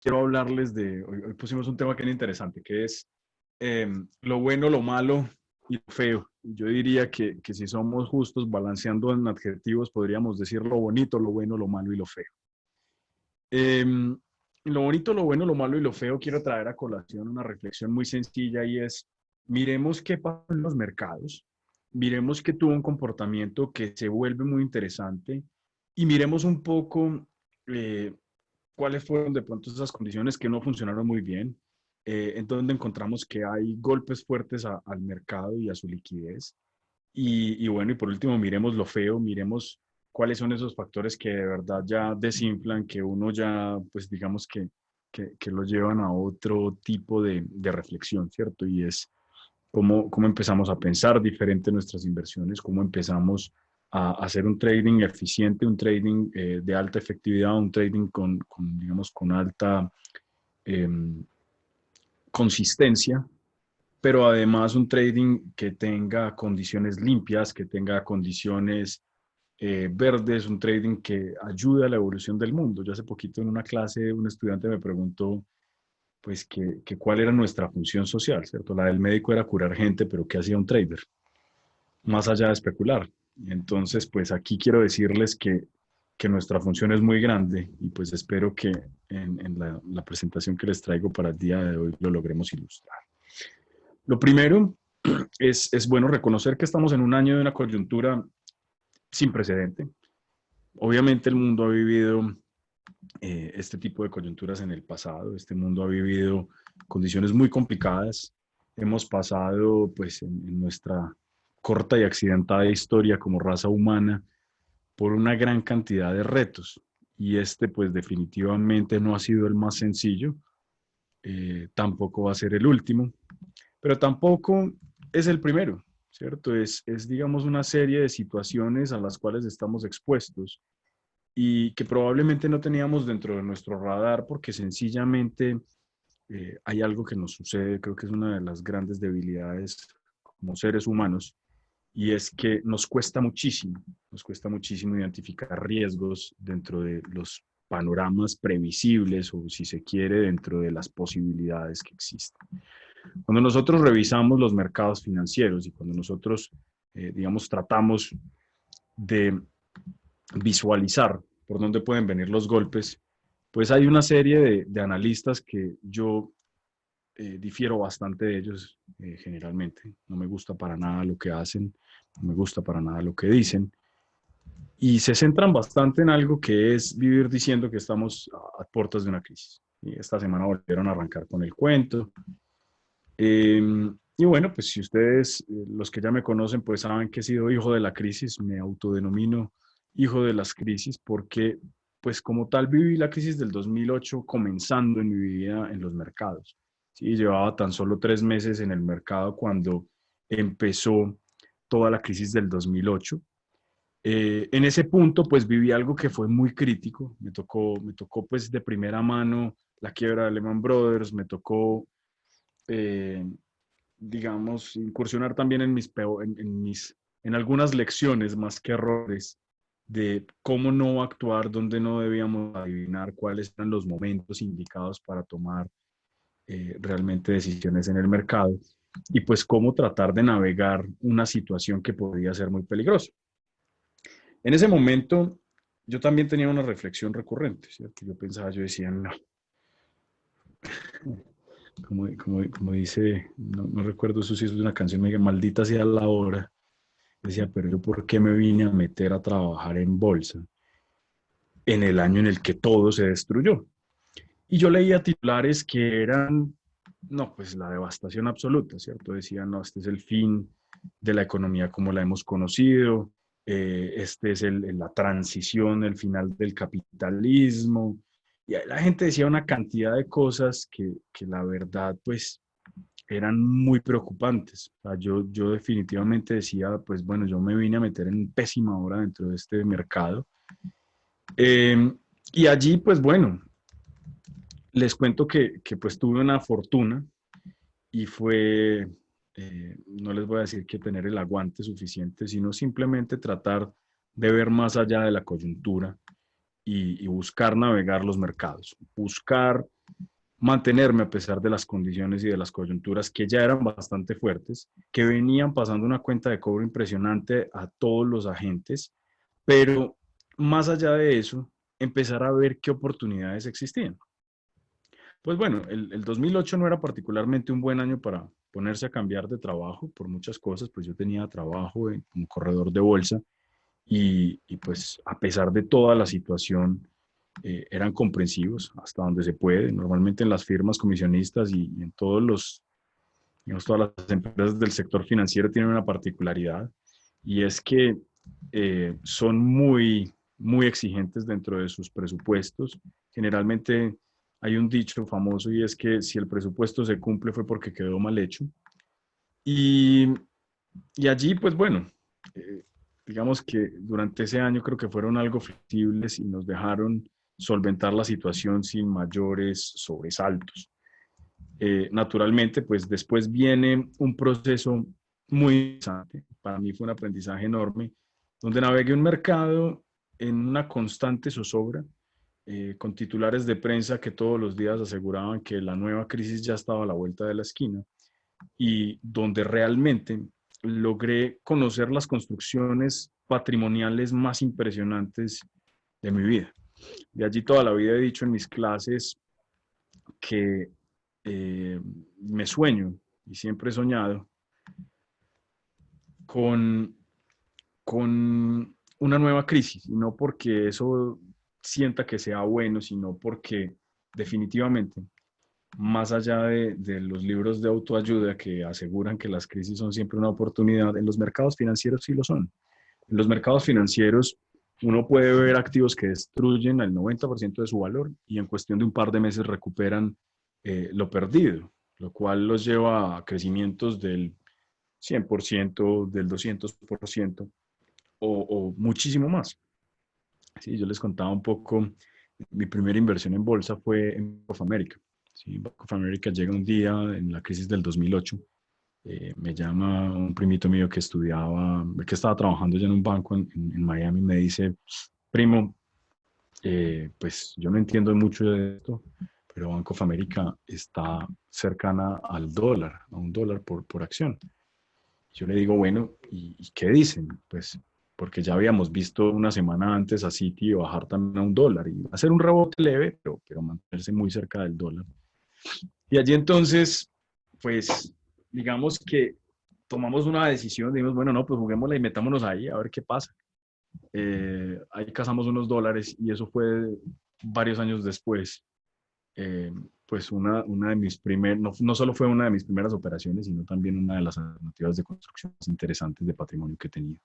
quiero hablarles hoy pusimos un tema que es interesante, que es lo bueno, lo malo y lo feo. Yo diría que si somos justos, balanceando en adjetivos, podríamos decir lo bonito, lo bueno, lo malo y lo feo. Eh, lo bonito, lo bueno, lo malo y lo feo, quiero traer a colación una reflexión muy sencilla y es, miremos qué pasa en los mercados, miremos que tuvo un comportamiento que se vuelve muy interesante y miremos un poco eh, cuáles fueron de pronto esas condiciones que no funcionaron muy bien, en donde encontramos que hay golpes fuertes al mercado y a su liquidez. Y bueno, y por último, miremos lo feo, miremos cuáles son esos factores que de verdad ya desinflan, que uno ya, pues digamos que lo llevan a otro tipo de reflexión, ¿cierto? Y es cómo empezamos a pensar diferente nuestras inversiones, cómo empezamos a hacer un trading eficiente, un trading de alta efectividad, un trading digamos, con alta eh, consistencia, pero además un trading que tenga condiciones limpias, que tenga condiciones verdes, un trading que ayude a la evolución del mundo. Yo hace poquito en una clase un estudiante me preguntó pues que cuál era nuestra función social, ¿cierto? La del médico era curar gente, pero ¿qué hacía un trader? Más allá de especular. Entonces, pues aquí quiero decirles que nuestra función es muy grande y pues espero que en la presentación que les traigo para el día de hoy lo logremos ilustrar. Lo primero es bueno reconocer que estamos en un año de una coyuntura sin precedente. Obviamente el mundo ha vivido este tipo de coyunturas en el pasado, este mundo ha vivido condiciones muy complicadas, hemos pasado pues en nuestra corta y accidentada historia como raza humana por una gran cantidad de retos y este pues definitivamente no ha sido el más sencillo, tampoco va a ser el último, pero tampoco es el primero, ¿cierto? Es, digamos, una serie de situaciones a las cuales estamos expuestos y que probablemente no teníamos dentro de nuestro radar porque sencillamente hay algo que nos sucede, creo que es una de las grandes debilidades como seres humanos, y es que nos cuesta muchísimo identificar riesgos dentro de los panoramas previsibles o si se quiere dentro de las posibilidades que existen. Cuando nosotros revisamos los mercados financieros y cuando nosotros, digamos, tratamos de visualizar por dónde pueden venir los golpes, pues hay una serie de analistas que yo difiero bastante de ellos generalmente. No me gusta para nada lo que hacen, no me gusta para nada lo que dicen. Y se centran bastante en algo que es vivir diciendo que estamos a puertas de una crisis. Y esta semana volvieron a arrancar con el cuento. Y bueno, pues si ustedes, los que ya me conocen, pues saben que he sido hijo de la crisis, me autodenomino hijo de las crisis porque pues como tal viví la crisis del 2008 comenzando en mi vida en los mercados. Sí, llevaba tan solo 3 meses en el mercado cuando empezó toda la crisis del 2008. En ese punto pues viví algo que fue muy crítico, me tocó pues de primera mano la quiebra de Lehman Brothers, me tocó eh, digamos, incursionar también en algunas lecciones más que errores de cómo no actuar, dónde no debíamos adivinar cuáles eran los momentos indicados para tomar realmente decisiones en el mercado y pues cómo tratar de navegar una situación que podía ser muy peligrosa. En ese momento yo también tenía una reflexión recurrente, ¿cierto? Yo pensaba, yo decía, no, como dice, no recuerdo eso si es una canción, me dice, maldita sea la hora. Decía, pero yo por qué me vine a meter a trabajar en bolsa en el año en el que todo se destruyó. Y yo leía titulares que eran, no, pues la devastación absoluta, ¿cierto? Decían, no, este es el fin de la economía como la hemos conocido, este es la transición, el final del capitalismo. Y la gente decía una cantidad de cosas que la verdad, pues, eran muy preocupantes. O sea, yo definitivamente decía, pues bueno, yo me vine a meter en pésima hora dentro de este mercado. Eh, y allí, pues bueno, les cuento que pues tuve una fortuna y fue, no les voy a decir que tener el aguante suficiente, sino simplemente tratar de ver más allá de la coyuntura y buscar navegar los mercados, buscar mantenerme a pesar de las condiciones y de las coyunturas que ya eran bastante fuertes, que venían pasando una cuenta de cobro impresionante a todos los agentes, pero más allá de eso, empezar a ver qué oportunidades existían. Pues bueno, el 2008 no era particularmente un buen año para ponerse a cambiar de trabajo por muchas cosas, pues yo tenía trabajo como corredor de bolsa y pues a pesar de toda la situación, eran comprensivos hasta donde se puede. Normalmente en las firmas comisionistas y en todos los, digamos, todas las empresas del sector financiero tienen una particularidad y es que son muy exigentes dentro de sus presupuestos. Generalmente hay un dicho famoso y es que si el presupuesto se cumple fue porque quedó mal hecho. Y, y allí, pues bueno, eh, digamos que durante ese año creo que fueron algo flexibles y nos dejaron solventar la situación sin mayores sobresaltos. Naturalmente, pues después viene un proceso muy interesante. Para mí fue un aprendizaje enorme, donde navegué un mercado en una constante zozobra, con titulares de prensa que todos los días aseguraban que la nueva crisis ya estaba a la vuelta de la esquina y donde realmente logré conocer las construcciones patrimoniales más impresionantes de mi vida. De allí toda la vida he dicho en mis clases que me sueño y siempre he soñado con, con una nueva crisis, y no porque eso sienta que sea bueno, sino porque definitivamente, más allá de los libros de autoayuda que aseguran que las crisis son siempre una oportunidad, en los mercados financieros sí lo son. En los mercados financieros uno puede ver activos que destruyen el 90% de su valor y en cuestión de un par de meses recuperan lo perdido, lo cual los lleva a crecimientos del 100%, del 200% o muchísimo más. Sí, yo les contaba un poco, mi primera inversión en bolsa fue en Bank of America. Sí, Bank of America llega un día en la crisis del 2008, me llama un primito mío que estudiaba, que estaba trabajando ya en un banco en Miami, me dice, primo, pues yo no entiendo mucho de esto, pero Bank of America está cercana al dólar, a $1 por acción. Yo le digo, bueno, ¿y qué dicen? Pues porque ya habíamos visto una semana antes a Citi bajar también a $1 y hacer un rebote leve, pero mantenerse muy cerca del dólar. Y allí entonces, pues, digamos que tomamos una decisión, dijimos, bueno, no, pues juguémosla y metámonos ahí a ver qué pasa. Ahí cazamos unos dólares y eso fue varios años después. Eh, pues una de mis primeras, no solo fue una de mis primeras operaciones, sino también una de las alternativas de construcción más interesantes de patrimonio que he tenido.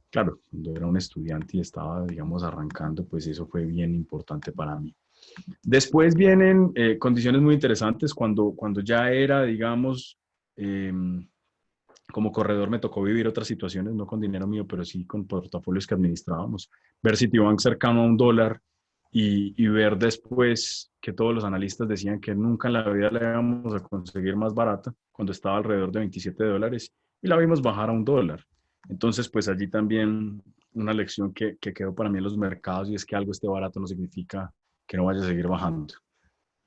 Claro, cuando era un estudiante y estaba, digamos, arrancando, pues eso fue bien importante para mí. Después vienen condiciones muy interesantes cuando ya era, digamos, eh, como corredor me tocó vivir otras situaciones, no con dinero mío, pero sí con portafolios que administrábamos. Ver Citibank cercano a $1 y ver después que todos los analistas decían que nunca en la vida la íbamos a conseguir más barata, cuando estaba alrededor de $27, y la vimos bajar a $1. Entonces, pues allí también una lección que quedó para mí en los mercados, y es que algo esté barato no significa que no vaya a seguir bajando.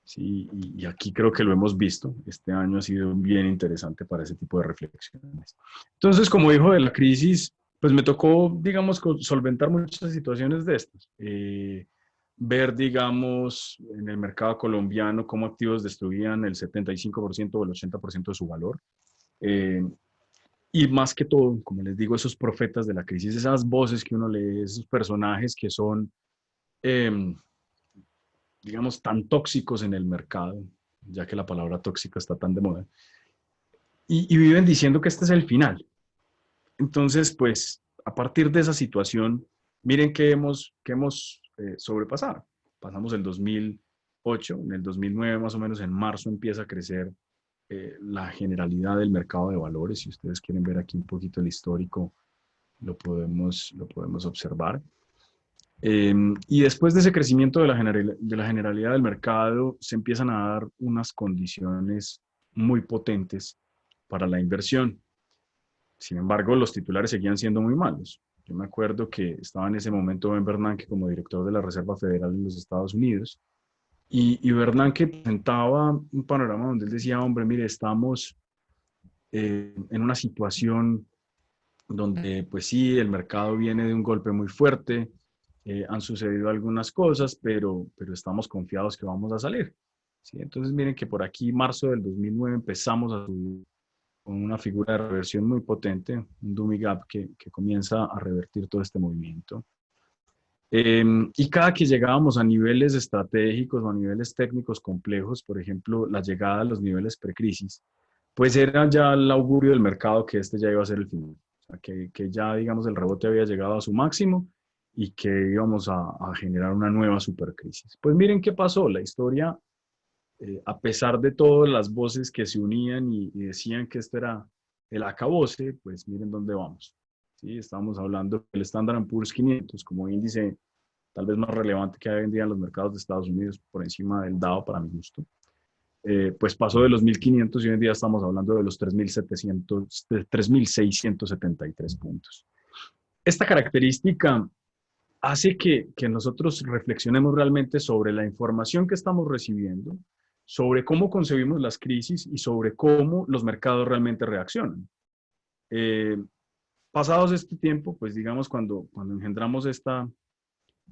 Sí, y aquí creo que lo hemos visto. Este año ha sido bien interesante para ese tipo de reflexiones. Entonces, como hijo de la crisis, pues me tocó, digamos, solventar muchas situaciones de estas. Ver, digamos, en el mercado colombiano cómo activos destruían el 75% o el 80% de su valor. Eh, y más que todo, como les digo, esos profetas de la crisis, esas voces que uno lee, esos personajes que son eh, digamos, tan tóxicos en el mercado, ya que la palabra tóxica está tan de moda, y viven diciendo que este es el final. Entonces, pues, a partir de esa situación, miren que hemos sobrepasado. Pasamos el 2008, en el 2009 más o menos, en marzo empieza a crecer la generalidad del mercado de valores. Si ustedes quieren ver aquí un poquito el histórico, lo podemos observar. Y después de ese crecimiento de la generalidad del mercado, se empiezan a dar unas condiciones muy potentes para la inversión. Sin embargo, los titulares seguían siendo muy malos. Yo me acuerdo que estaba en ese momento Ben Bernanke como director de la Reserva Federal de los Estados Unidos Y Bernanke presentaba un panorama donde él decía, hombre, mire, estamos en una situación donde pues sí, el mercado viene de un golpe muy fuerte, han sucedido algunas cosas, pero estamos confiados que vamos a salir. ¿Sí? Entonces miren que por aquí, marzo del 2009, empezamos a subir con una figura de reversión muy potente, un dummy gap que comienza a revertir todo este movimiento. Y cada que llegábamos a niveles estratégicos o a niveles técnicos complejos, por ejemplo, la llegada a los niveles precrisis, pues era ya el augurio del mercado que este ya iba a ser el final. O sea, que ya, digamos, el rebote había llegado a su máximo y que íbamos a generar una nueva supercrisis. Pues miren qué pasó. La historia, a pesar de todas las voces que se unían y decían que este era el acabose, pues miren dónde vamos. ¿Sí? Estamos hablando del Standard Poor's 500 como índice tal vez más relevante que hay hoy en día en los mercados de Estados Unidos, por encima del Dow para mi gusto. Pues pasó de los 1.500 y hoy en día estamos hablando de los 3.700, 3.673 puntos. Esta característica hace que nosotros reflexionemos realmente sobre la información que estamos recibiendo, sobre cómo concebimos las crisis y sobre cómo los mercados realmente reaccionan. Eh, Pasados este tiempo, pues digamos cuando engendramos este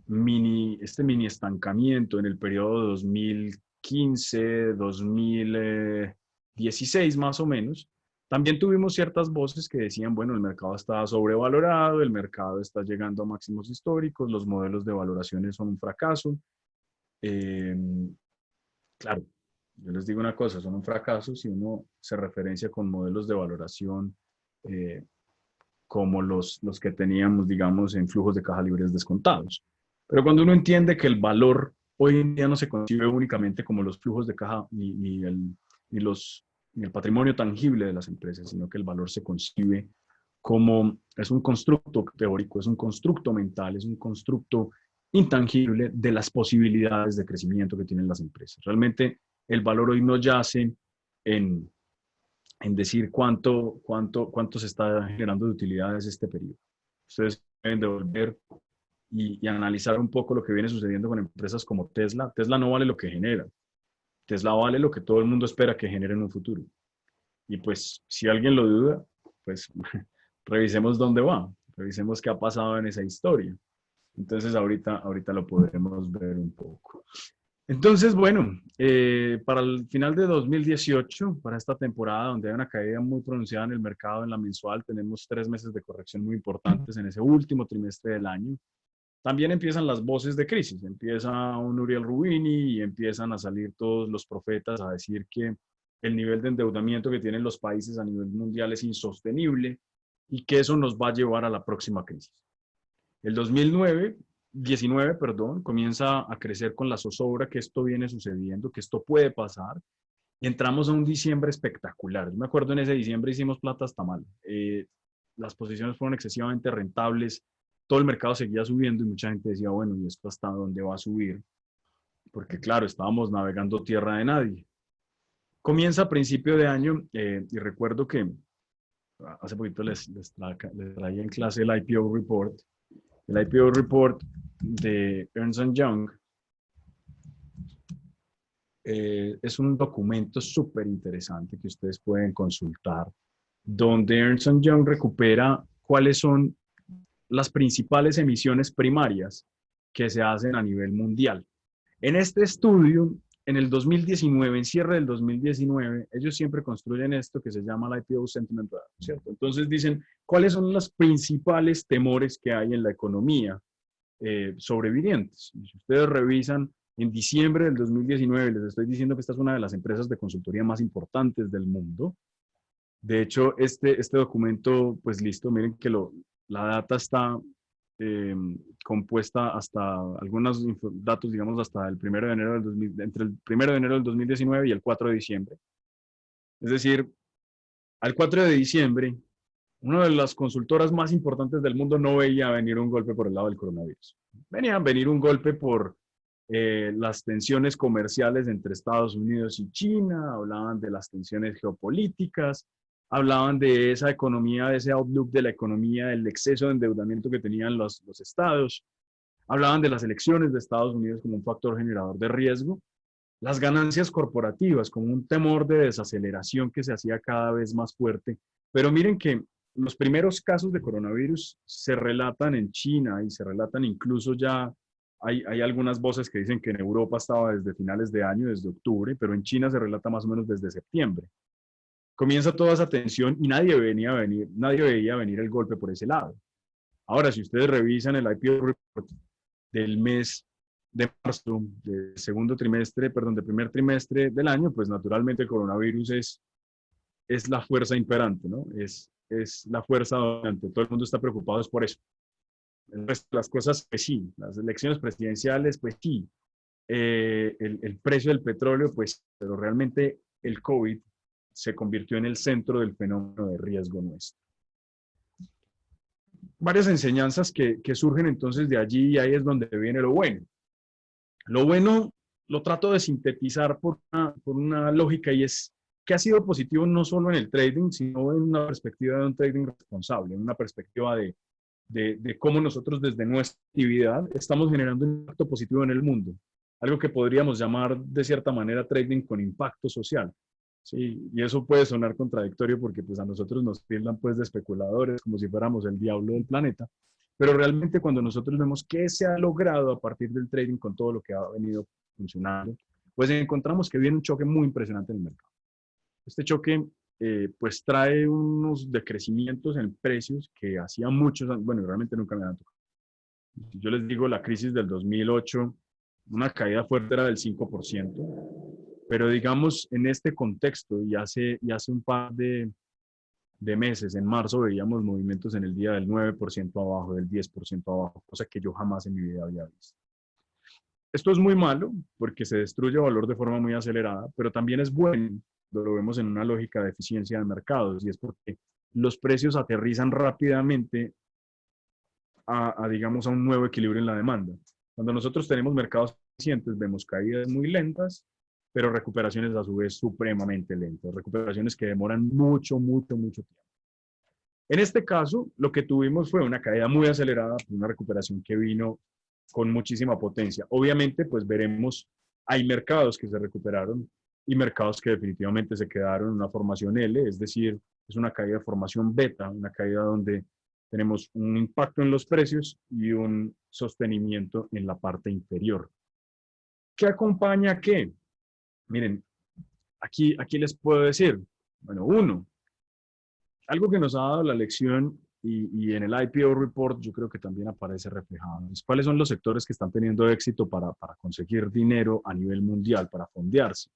mini estancamiento en el periodo 2015, 2016 más o menos, también tuvimos ciertas voces que decían, bueno, el mercado está sobrevalorado, el mercado está llegando a máximos históricos, los modelos de valoraciones son un fracaso. Eh, claro, yo les digo una cosa, son un fracaso si uno se referencia con modelos de valoración eh, como los que teníamos, digamos, en flujos de caja libres descontados. Pero cuando uno entiende que el valor hoy en día no se concibe únicamente como los flujos de caja ni, los, ni el patrimonio tangible de las empresas, sino que el valor se concibe como es un constructo teórico, es un constructo mental, es un constructo intangible de las posibilidades de crecimiento que tienen las empresas. Realmente el valor hoy no yace en, en decir cuánto se está generando de utilidades este periodo. Ustedes deben de volver y analizar un poco lo que viene sucediendo con empresas como Tesla. Tesla no vale lo que genera. Tesla vale lo que todo el mundo espera que genere en un futuro. Y pues si alguien lo duda, pues revisemos dónde va, revisemos qué ha pasado en esa historia. Entonces ahorita lo podremos ver un poco. Entonces, bueno, para el final de 2018, para esta temporada donde hay una caída muy pronunciada en el mercado en la mensual, tenemos 3 meses de corrección muy importantes en ese último trimestre del año. También empiezan las voces de crisis, empieza un Uriel Rubini y empiezan a salir todos los profetas a decir que el nivel de endeudamiento que tienen los países a nivel mundial es insostenible y que eso nos va a llevar a la próxima crisis. El 2019, perdón, comienza a crecer con la zozobra que esto viene sucediendo, que esto puede pasar. Y entramos a un diciembre espectacular. Yo me acuerdo en ese diciembre hicimos plata hasta mal. Las posiciones fueron excesivamente rentables, todo el mercado seguía subiendo y mucha gente decía, bueno, ¿y esto hasta dónde va a subir? Porque claro, estábamos navegando tierra de nadie. Comienza a principio de año y recuerdo que hace poquito les traía en clase el IPO Report. El IPO Report de Ernst Young es un documento súper interesante que ustedes pueden consultar, donde Ernst Young recupera cuáles son las principales emisiones primarias que se hacen a nivel mundial. En este estudio, en el 2019, en cierre del 2019, ellos siempre construyen esto que se llama la IPO Sentiment Radar, ¿cierto? Entonces dicen, ¿cuáles son los principales temores que hay en la economía sobrevivientes? Y si ustedes revisan, en diciembre del 2019, les estoy diciendo que esta es una de las empresas de consultoría más importantes del mundo. De hecho, este documento, pues listo, miren que la data está eh, compuesta hasta algunos datos, digamos, hasta el 1 de enero del 2000, entre el 1 de enero del 2019 y el 4 de diciembre. Es decir, al 4 de diciembre, una de las consultoras más importantes del mundo no veía venir un golpe por el lado del coronavirus. Venían venir un golpe por las tensiones comerciales entre Estados Unidos y China, hablaban de las tensiones geopolíticas, hablaban de esa economía, de ese outlook de la economía, del exceso de endeudamiento que tenían los estados, hablaban de las elecciones de Estados Unidos como un factor generador de riesgo, las ganancias corporativas, como un temor de desaceleración que se hacía cada vez más fuerte. Pero miren que los primeros casos de coronavirus se relatan en China y se relatan incluso ya, hay algunas voces que dicen que en Europa estaba desde finales de año, desde octubre, pero en China se relata más o menos desde septiembre. Comienza toda esa tensión y nadie veía venir el golpe por ese lado. Ahora, si ustedes revisan el IPO report del mes de marzo, del segundo trimestre, perdón, del primer trimestre del año, pues naturalmente el coronavirus es la fuerza imperante, ¿no? Es la fuerza dominante. Todo el mundo está preocupado es por eso. El resto de las cosas, pues sí. Las elecciones presidenciales, pues sí. El precio del petróleo, pues, pero realmente el COVID se convirtió en el centro del fenómeno de riesgo nuestro. Varias enseñanzas que surgen entonces de allí y ahí es donde viene lo bueno. Lo bueno lo trato de sintetizar por una lógica y es que ha sido positivo no solo en el trading, sino en una perspectiva de un trading responsable, en una perspectiva de cómo nosotros desde nuestra actividad estamos generando un impacto positivo en el mundo. Algo que podríamos llamar de cierta manera trading con impacto social. Sí, y eso puede sonar contradictorio porque pues a nosotros nos tildan pues de especuladores como si fuéramos el diablo del planeta, pero realmente cuando nosotros vemos qué se ha logrado a partir del trading con todo lo que ha venido funcionando, pues encontramos que viene un choque muy impresionante en el mercado. Este choque pues trae unos decrecimientos en precios que hacía muchos años, bueno, realmente nunca me han tocado. Si yo les digo la crisis del 2008, una caída fuerte era del 5%, pero digamos en este contexto y hace un par de meses, en marzo veíamos movimientos en el día del 9% abajo, del 10% abajo, cosa que yo jamás en mi vida había visto. Esto es muy malo porque se destruye valor de forma muy acelerada, pero también es bueno, lo vemos en una lógica de eficiencia de mercados, y es porque los precios aterrizan rápidamente digamos, a un nuevo equilibrio en la demanda. Cuando nosotros tenemos mercados eficientes, vemos caídas muy lentas, pero recuperaciones a su vez supremamente lentas, recuperaciones que demoran mucho, mucho, mucho tiempo. En este caso, lo que tuvimos fue una caída muy acelerada, una recuperación que vino con muchísima potencia. Obviamente, pues veremos, hay mercados que se recuperaron y mercados que definitivamente se quedaron en una formación L, es decir, es una caída de formación beta, una caída donde tenemos un impacto en los precios y un sostenimiento en la parte inferior. ¿Qué acompaña a qué? Miren, aquí les puedo decir, bueno, uno, algo que nos ha dado la lección y en el IPO report yo creo que también aparece reflejado, es cuáles son los sectores que están teniendo éxito para conseguir dinero a nivel mundial, para fondearse.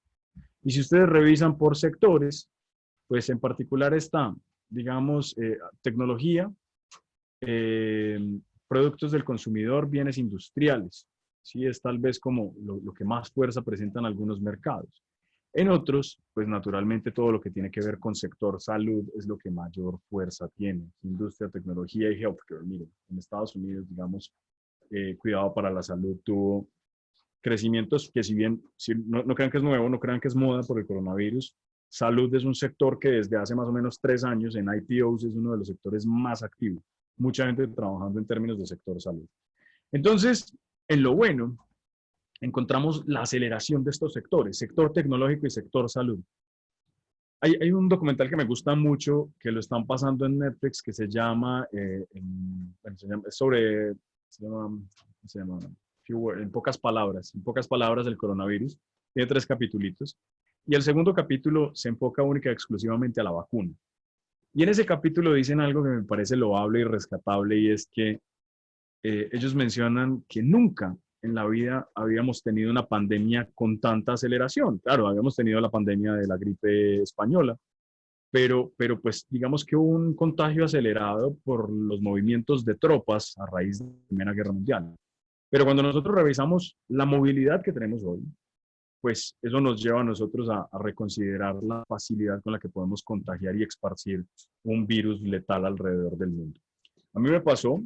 Y si ustedes revisan por sectores, pues en particular está, digamos, tecnología, eh, productos del consumidor, bienes industriales. Sí, es tal vez como lo que más fuerza presentan algunos mercados. En otros, pues naturalmente todo lo que tiene que ver con sector salud es lo que mayor fuerza tiene. Industria, tecnología y healthcare. Miren, en Estados Unidos, digamos, cuidado para la salud tuvo crecimientos que si bien si no crean que es nuevo, no crean que es moda por el coronavirus, salud es un sector que desde hace más o menos 3 años en IPOs es uno de los sectores más activos. Mucha gente trabajando en términos de sector salud. Entonces, en lo bueno, encontramos la aceleración de estos sectores, sector tecnológico y sector salud. Hay un documental que me gusta mucho, que lo están pasando en Netflix, que se llama, es sobre, se llama en pocas palabras el coronavirus. Tiene 3 capítulos. Y el segundo capítulo se enfoca única y exclusivamente a la vacuna. Y en ese capítulo dicen algo que me parece loable y rescatable, y es que ellos mencionan que nunca en la vida habíamos tenido una pandemia con tanta aceleración. Claro, habíamos tenido la pandemia de la gripe española, pero pues digamos que hubo un contagio acelerado por los movimientos de tropas a raíz de la Primera Guerra Mundial. Pero cuando nosotros revisamos la movilidad que tenemos hoy, pues eso nos lleva a nosotros a reconsiderar la facilidad con la que podemos contagiar y esparcir un virus letal alrededor del mundo. A mí me pasó,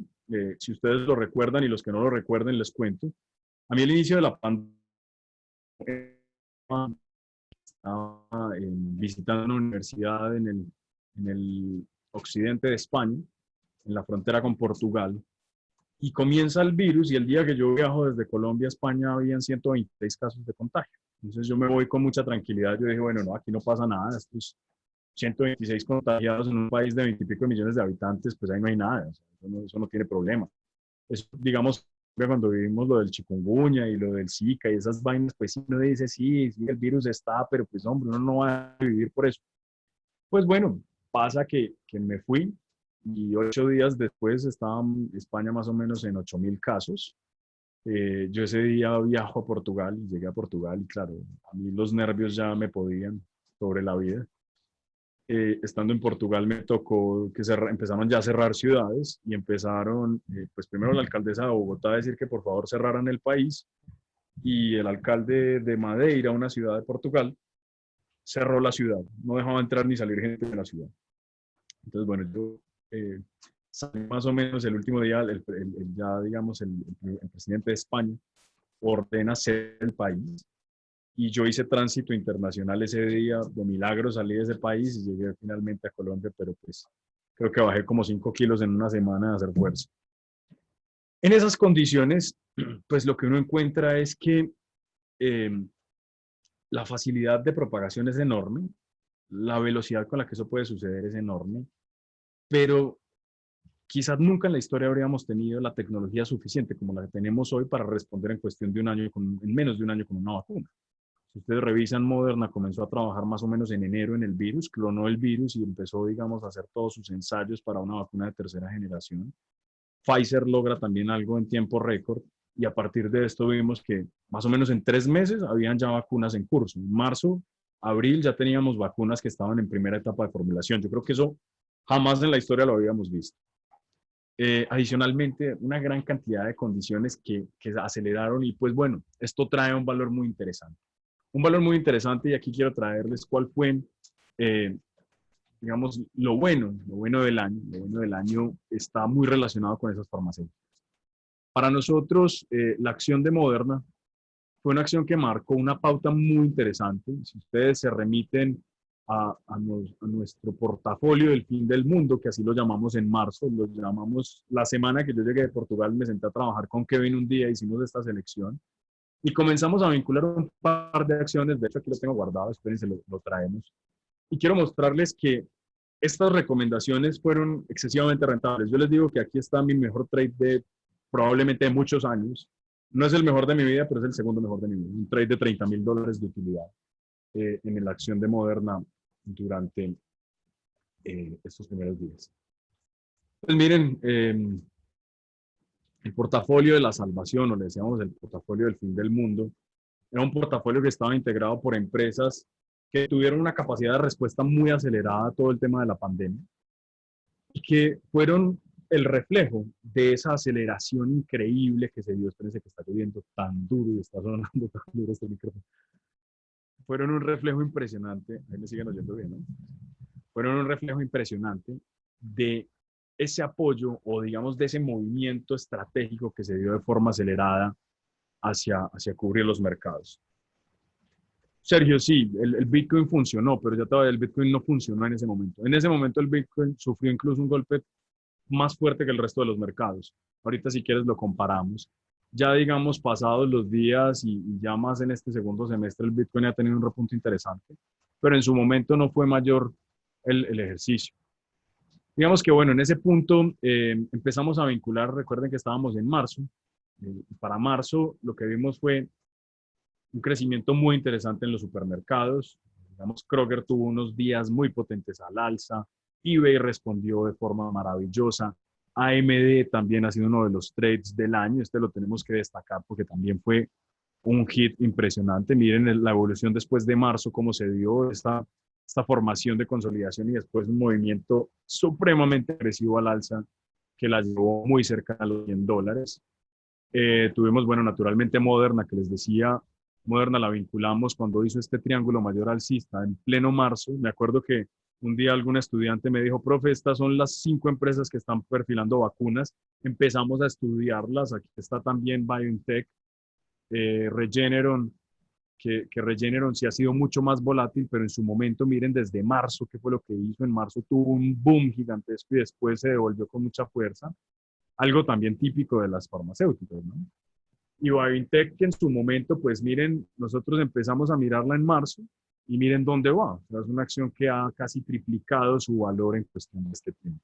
si ustedes lo recuerdan y los que no lo recuerden les cuento, a mí el inicio de la pandemia estaba visitando una universidad en el occidente de España, en la frontera con Portugal, y comienza el virus y el día que yo viajo desde Colombia a España habían 126 casos de contagio, Entonces yo me voy con mucha tranquilidad. Yo dije, bueno, no, aquí no pasa nada. Estos 126 contagiados en un país de 20 y pico millones de habitantes, pues ahí no hay nada. O sea, eso no tiene problema. Eso, digamos, cuando vivimos lo del chikungunya y lo del Zika y esas vainas, pues sí, uno dice, sí, sí, el virus está, pero pues hombre, uno no va a vivir por eso. Pues bueno, pasa que me fui y 8 días después estaba en España más o menos en 8.000 casos. Yo ese día viajo a Portugal y llegué a Portugal y claro, a mí los nervios ya me podían sobre la vida. Estando en Portugal me tocó que empezaron ya a cerrar ciudades y empezaron, pues primero la alcaldesa de Bogotá a decir que por favor cerraran el país y el alcalde de Madeira, una ciudad de Portugal, cerró la ciudad, no dejaba entrar ni salir gente de la ciudad. Entonces, bueno, yo salí más o menos el último día, ya digamos, el presidente de España ordena cerrar el país y yo hice tránsito internacional ese día, de milagro salí de ese país y llegué finalmente a Colombia, pero pues creo que bajé como 5 kilos en una semana de hacer fuerza. En esas condiciones, pues lo que uno encuentra es que eh, la facilidad de propagación es enorme, la velocidad con la que eso puede suceder es enorme, pero quizás nunca en la historia habríamos tenido la tecnología suficiente como la que tenemos hoy para responder en cuestión de un año, en menos de un año con una vacuna. Si ustedes revisan, Moderna comenzó a trabajar más o menos en enero en el virus, clonó el virus y empezó, digamos, a hacer todos sus ensayos para una vacuna de tercera generación. Pfizer logra también algo en tiempo récord y a partir de esto vimos que más o menos en 3 meses habían ya vacunas en curso. En marzo, abril ya teníamos vacunas que estaban en primera etapa de formulación. Yo creo que eso jamás en la historia lo habíamos visto. Adicionalmente, una gran cantidad de condiciones que aceleraron y pues bueno, esto trae un valor muy interesante. Un valor muy interesante y aquí quiero traerles cuál fue, eh, digamos, lo bueno del año. Lo bueno del año está muy relacionado con esas farmacéuticas. Para nosotros, la acción de Moderna fue una acción que marcó una pauta muy interesante. Si ustedes se remiten a nuestro portafolio del fin del mundo, que así lo llamamos en marzo, lo llamamos la semana que yo llegué de Portugal, me senté a trabajar con Kevin un día, hicimos esta selección y comenzamos a vincular un par de acciones, de hecho aquí lo tengo guardado, espérense, lo traemos. Y quiero mostrarles que estas recomendaciones fueron excesivamente rentables. Yo les digo que aquí está mi mejor trade de probablemente de muchos años. No es el mejor de mi vida, pero es el segundo mejor de mi vida. Un trade de $30,000 de utilidad en la acción de Moderna durante estos primeros días. Pues miren, el portafolio de la salvación, o le decíamos el portafolio del fin del mundo, era un portafolio que estaba integrado por empresas que tuvieron una capacidad de respuesta muy acelerada a todo el tema de la pandemia y que fueron el reflejo de esa aceleración increíble que se dio. Espérense que está lloviendo tan duro y está sonando tan duro este micrófono. Fueron un reflejo impresionante, ahí me siguen oyendo bien, ¿no? Fueron un reflejo impresionante de ese apoyo o digamos de ese movimiento estratégico que se dio de forma acelerada hacia cubrir los mercados. Sergio, sí, el Bitcoin funcionó, pero ya todavía el Bitcoin no funcionó en ese momento. En ese momento el Bitcoin sufrió incluso un golpe más fuerte que el resto de los mercados. Ahorita si quieres lo comparamos. Ya digamos pasados los días y ya más en este segundo semestre el Bitcoin ha tenido un repunte interesante, pero en su momento no fue mayor el ejercicio. Digamos que bueno, en ese punto empezamos a vincular, recuerden que estábamos en marzo, para marzo lo que vimos fue un crecimiento muy interesante en los supermercados. Digamos, Kroger tuvo unos días muy potentes al alza, eBay respondió de forma maravillosa, AMD también ha sido uno de los trades del año, este lo tenemos que destacar porque también fue un hit impresionante. Miren la evolución después de marzo, cómo se dio esta formación de consolidación y después un movimiento supremamente agresivo al alza que la llevó muy cerca a los $100. Tuvimos, bueno, naturalmente Moderna, que les decía, Moderna la vinculamos cuando hizo este triángulo mayor alcista en pleno marzo. Me acuerdo que un día algún estudiante me dijo, profe, estas son las 5 empresas que están perfilando vacunas. Empezamos a estudiarlas. Aquí está también BioNTech, Regeneron, que Regeneron sí ha sido mucho más volátil, pero en su momento, miren, desde marzo, ¿qué fue lo que hizo? En marzo tuvo un boom gigantesco y después se devolvió con mucha fuerza. Algo también típico de las farmacéuticas, ¿no? Y BioNTech, que en su momento, pues miren, nosotros empezamos a mirarla en marzo y miren dónde va. O sea, es una acción que ha casi triplicado su valor en cuestión de este tiempo.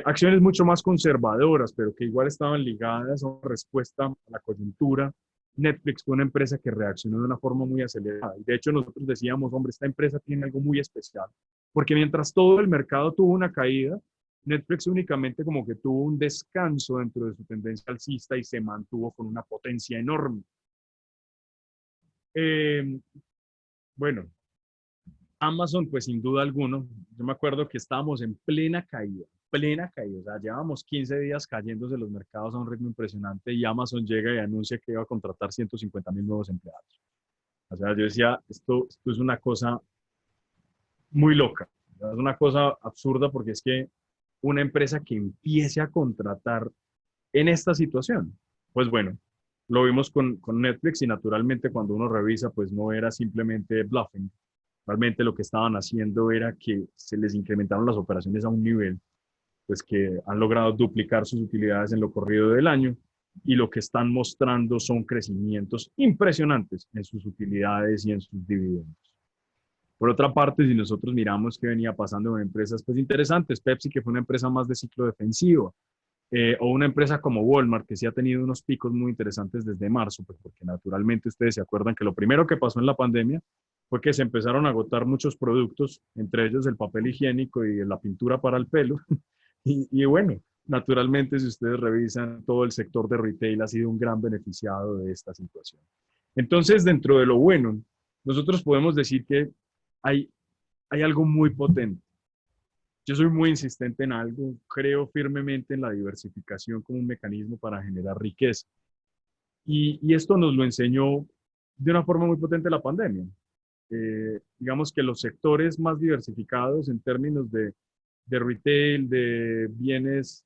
Acciones mucho más conservadoras, pero que igual estaban ligadas a una respuesta a la coyuntura. Netflix fue una empresa que reaccionó de una forma muy acelerada. Y de hecho, nosotros decíamos, hombre, esta empresa tiene algo muy especial, porque mientras todo el mercado tuvo una caída, Netflix únicamente como que tuvo un descanso dentro de su tendencia alcista y se mantuvo con una potencia enorme. Eh, bueno, Amazon, pues sin duda alguna, yo me acuerdo que estábamos en plena caída, o sea, llevábamos 15 días cayéndose los mercados a un ritmo impresionante y Amazon llega y anuncia que iba a contratar 150,000 nuevos empleados. O sea, yo decía, esto es una cosa muy loca, es una cosa absurda porque es que una empresa que empiece a contratar en esta situación, pues bueno, lo vimos con Netflix y naturalmente cuando uno revisa, pues no era simplemente bluffing. Realmente lo que estaban haciendo era que se les incrementaron las operaciones a un nivel, pues que han logrado duplicar sus utilidades en lo corrido del año y lo que están mostrando son crecimientos impresionantes en sus utilidades y en sus dividendos. Por otra parte, si nosotros miramos qué venía pasando en empresas pues interesantes, Pepsi, que fue una empresa más de ciclo defensivo, o una empresa como Walmart, que sí ha tenido unos picos muy interesantes desde marzo, pues porque naturalmente ustedes se acuerdan que lo primero que pasó en la pandemia fue que se empezaron a agotar muchos productos, entre ellos el papel higiénico y la pintura para el pelo. Y bueno, naturalmente si ustedes revisan, todo el sector de retail ha sido un gran beneficiado de esta situación. Entonces, dentro de lo bueno, nosotros podemos decir que hay, hay algo muy potente. Yo soy muy insistente en algo, creo firmemente en la diversificación como un mecanismo para generar riqueza. Y esto nos lo enseñó de una forma muy potente la pandemia. Digamos que los sectores más diversificados en términos de retail, de bienes,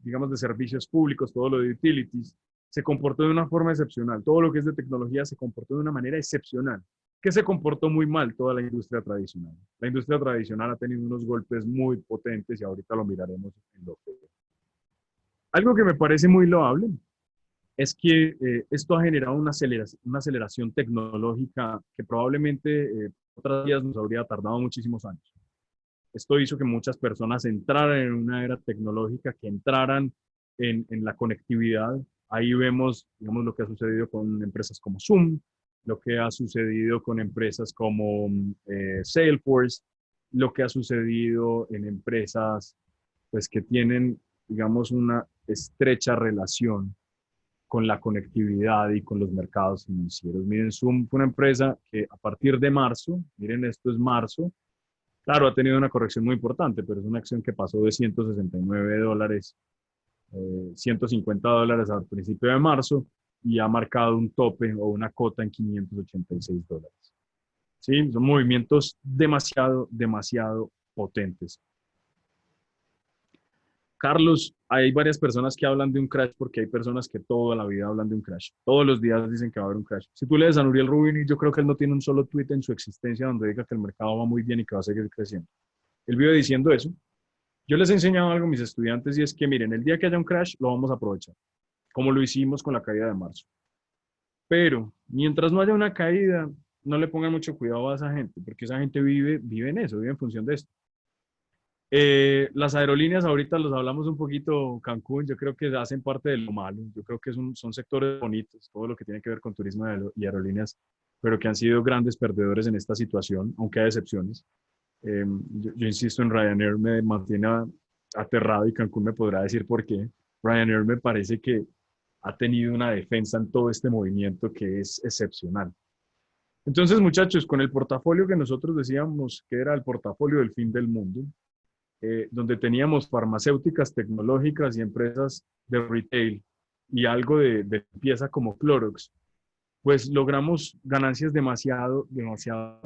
digamos, de servicios públicos, todo lo de utilities, se comportó de una forma excepcional. Todo lo que es de tecnología se comportó de una manera excepcional, que se comportó muy mal toda la industria tradicional. La industria tradicional ha tenido unos golpes muy potentes y ahorita lo miraremos en lo que... Algo que me parece muy loable es que esto ha generado una aceleración tecnológica que probablemente otras días nos habría tardado muchísimos años. Esto hizo que muchas personas entraran en una era tecnológica, que entraran en la conectividad. Ahí vemos, digamos, lo que ha sucedido con empresas como Zoom, lo que ha sucedido con empresas como Salesforce, lo que ha sucedido en empresas pues, que tienen, digamos, una estrecha relación con la conectividad y con los mercados financieros. Miren, Zoom fue una empresa que a partir de marzo, miren, esto es marzo, claro, ha tenido una corrección muy importante, pero es una acción que pasó de $169, $150 al principio de marzo y ha marcado un tope o una cota en $586. ¿Sí? Son movimientos demasiado, demasiado potentes. Carlos, hay varias personas que hablan de un crash porque hay personas que toda la vida hablan de un crash. Todos los días dicen que va a haber un crash. Si tú lees a Nuriel Rubin, yo creo que él no tiene un solo tweet en su existencia donde diga que el mercado va muy bien y que va a seguir creciendo. Él vive diciendo eso. Yo les he enseñado algo a mis estudiantes y es que, miren, el día que haya un crash lo vamos a aprovechar, como lo hicimos con la caída de marzo. Pero mientras no haya una caída, no le pongan mucho cuidado a esa gente, porque esa gente vive en eso, vive en función de esto. Las aerolíneas, ahorita los hablamos un poquito, Cancún, yo creo que hacen parte de lo malo, yo creo que son sectores bonitos, todo lo que tiene que ver con turismo y aerolíneas, pero que han sido grandes perdedores en esta situación, aunque hay excepciones. Yo insisto en Ryanair, me mantiene aterrado y Cancún me podrá decir por qué. Ryanair me parece que ha tenido una defensa en todo este movimiento que es excepcional. Entonces, muchachos, con el portafolio que nosotros decíamos que era el portafolio del fin del mundo, donde teníamos farmacéuticas, tecnológicas y empresas de retail y algo de limpieza como Clorox, pues logramos ganancias demasiado, demasiado.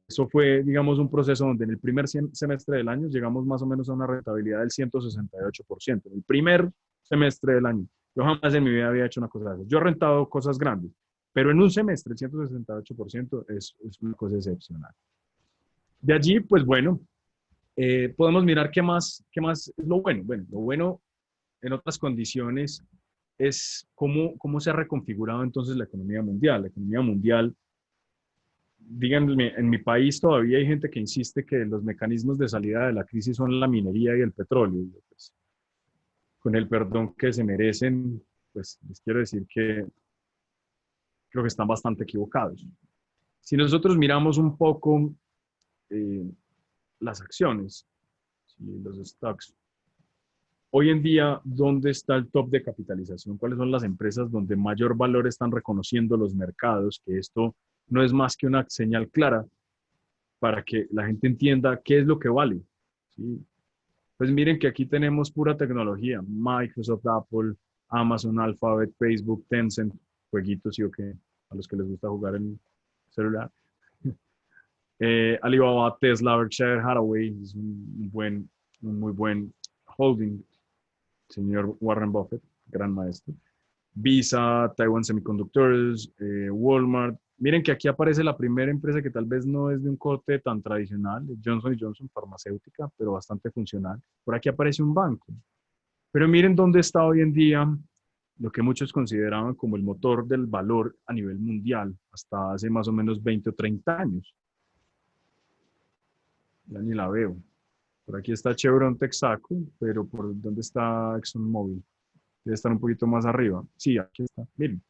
Eso fue, digamos, un proceso donde en el primer semestre del año llegamos más o menos a una rentabilidad del 168%. En el primer semestre del año. Yo jamás en mi vida había hecho una cosa así. Yo he rentado cosas grandes, pero en un semestre el 168% es una cosa excepcional. De allí, pues bueno, podemos mirar qué más es lo bueno. Bueno, lo bueno en otras condiciones es cómo se ha reconfigurado entonces la economía mundial. La economía mundial, díganme, en mi país todavía hay gente que insiste que los mecanismos de salida de la crisis son la minería y el petróleo. Y pues, con el perdón que se merecen, pues les quiero decir que creo que están bastante equivocados. Si nosotros miramos un poco eh, las acciones, ¿sí? Los stocks, hoy en día, ¿dónde está el top de capitalización? ¿Cuáles son las empresas donde mayor valor están reconociendo los mercados? Que esto no es más que una señal clara para que la gente entienda qué es lo que vale. ¿Sí? Pues miren que aquí tenemos pura tecnología. Microsoft, Apple, Amazon, Alphabet, Facebook, Tencent, jueguitos y o que a los que les gusta jugar en celular. Alibaba, Tesla, Berkshire Hathaway, es un muy buen holding, señor Warren Buffett, gran maestro. Visa, Taiwan Semiconductors, Walmart. Miren que aquí aparece la primera empresa que tal vez no es de un corte tan tradicional, Johnson Johnson, farmacéutica, pero bastante funcional. Por aquí aparece un banco. Pero miren dónde está hoy en día lo que muchos consideraban como el motor del valor a nivel mundial, hasta hace más o menos 20 o 30 años. Ya ni la veo. Por aquí está Chevron Texaco, pero ¿por dónde está ExxonMobil? Debe estar un poquito más arriba. Sí, aquí está. Miren,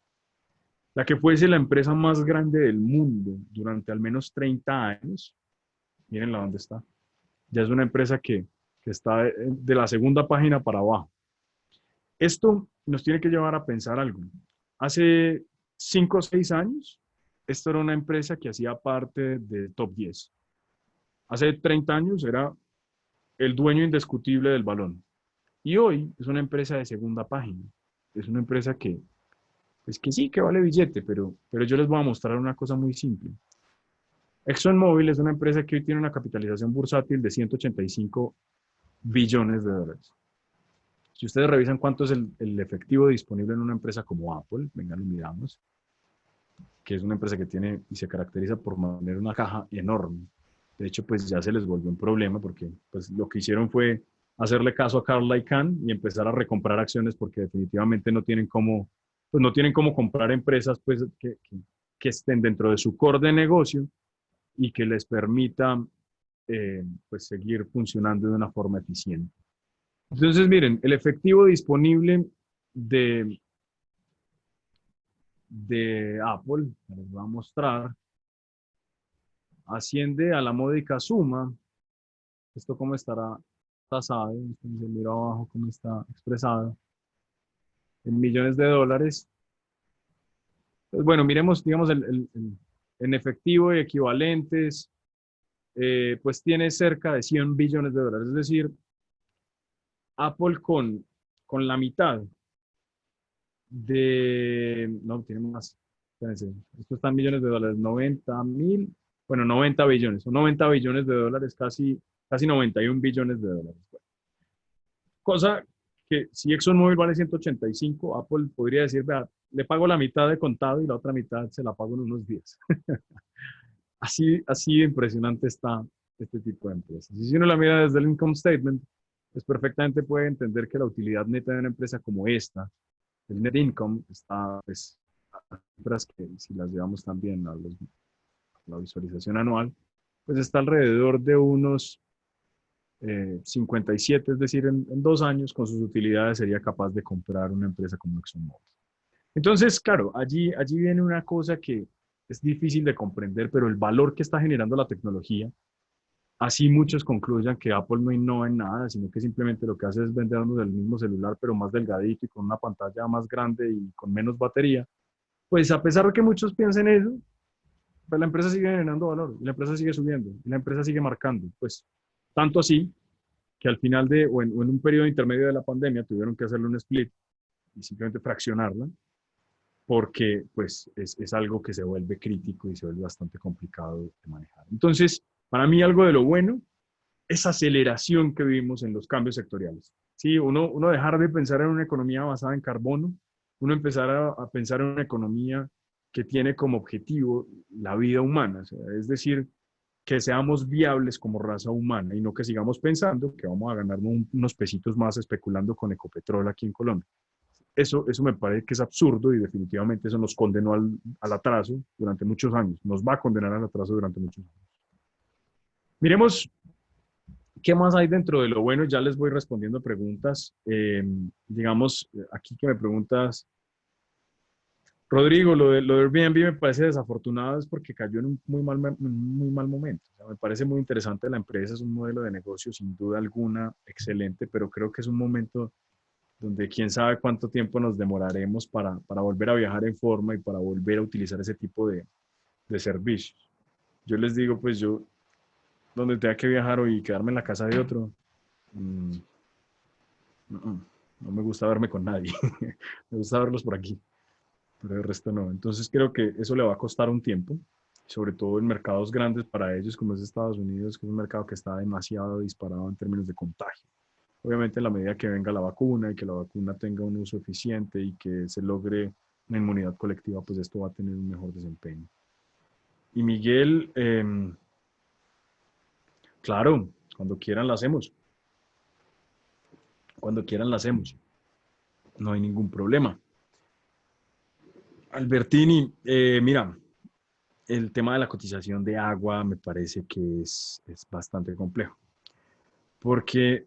la que fuese la empresa más grande del mundo durante al menos 30 años, mírenla dónde está. Ya es una empresa que está de la segunda página para abajo. Esto nos tiene que llevar a pensar algo. Hace 5 o 6 años, esto era una empresa que hacía parte del top 10. Hace 30 años era el dueño indiscutible del balón. Y hoy es una empresa de segunda página. Es una empresa que, pues que sí, que vale billete, pero yo les voy a mostrar una cosa muy simple. ExxonMobil es una empresa que hoy tiene una capitalización bursátil de 185 billones de dólares. Si ustedes revisan cuánto es el efectivo disponible en una empresa como Apple, vengan, lo miramos, que es una empresa que tiene y se caracteriza por mantener una caja enorme. De hecho, pues ya se les volvió un problema porque pues, lo que hicieron fue hacerle caso a Carl Icahn y empezar a recomprar acciones porque definitivamente no tienen cómo, pues no tienen cómo comprar empresas pues, que estén dentro de su core de negocio y que les permita pues, seguir funcionando de una forma eficiente. Entonces, miren, el efectivo disponible de, de Apple, les voy a mostrar, asciende a la módica suma. ¿Esto cómo estará tasado? Se mira abajo cómo está expresado. En millones de dólares. Pues bueno, miremos, digamos, en efectivo y equivalentes, pues tiene cerca de 100 billones de dólares. Es decir, Apple con la mitad no, tiene más. Espérense, esto está en millones de dólares, 90.000, bueno, 90 billones, son 90 billones de dólares, casi 91 billones de dólares. Cosa que si ExxonMobil vale 185, Apple podría decir, vea, le pago la mitad de contado y la otra mitad se la pago en unos días. Así de impresionante está este tipo de empresas. Y si uno la mira desde el income statement, pues perfectamente puede entender que la utilidad neta de una empresa como esta, el net income, está, pues, a cifras que si las llevamos también a la visualización anual, pues está alrededor de unos 57, es decir, en 2 años con sus utilidades sería capaz de comprar una empresa como ExxonMobil. Entonces, claro, allí viene una cosa que es difícil de comprender, pero el valor que está generando la tecnología, así muchos concluyan que Apple no innova en nada, sino que simplemente lo que hace es vendernos el mismo celular, pero más delgadito y con una pantalla más grande y con menos batería, pues a pesar de que muchos piensen eso, pues la empresa sigue generando valor, y la empresa sigue subiendo, y la empresa sigue marcando, pues tanto así que al final o en un periodo intermedio de la pandemia tuvieron que hacerle un split y simplemente fraccionarla, porque pues es algo que se vuelve crítico y se vuelve bastante complicado de manejar. Entonces, para mí algo de lo bueno es aceleración que vivimos en los cambios sectoriales. Sí, uno dejar de pensar en una economía basada en carbono, uno empezar a pensar en una economía que tiene como objetivo la vida humana, o sea, es decir, que seamos viables como raza humana y no que sigamos pensando que vamos a ganar unos pesitos más especulando con Ecopetrol aquí en Colombia. eso me parece que es absurdo y definitivamente eso nos condenó al atraso durante muchos años, nos va a condenar al atraso durante muchos años. Miremos qué más hay dentro de lo bueno, ya les voy respondiendo preguntas. Digamos, aquí que me preguntas, Rodrigo, lo de Airbnb me parece desafortunado, es porque cayó en un muy mal momento. O sea, me parece muy interesante la empresa, es un modelo de negocio sin duda alguna excelente, pero creo que es un momento donde quién sabe cuánto tiempo nos demoraremos para volver a viajar en forma y para volver a utilizar ese tipo de servicios. Yo les digo, pues yo, donde tenga que viajar o y quedarme en la casa de otro, mmm, no, no me gusta verme con nadie. Me gusta verlos por aquí, pero el resto no. Entonces creo que eso le va a costar un tiempo, sobre todo en mercados grandes para ellos, como es Estados Unidos, que es un mercado que está demasiado disparado en términos de contagio. Obviamente, en la medida que venga la vacuna y que la vacuna tenga un uso eficiente y que se logre una inmunidad colectiva, pues esto va a tener un mejor desempeño. Y Miguel, claro, cuando quieran la hacemos. Cuando quieran la hacemos. No hay ningún problema. Albertini, mira, el tema de la cotización de agua me parece que es bastante complejo. Porque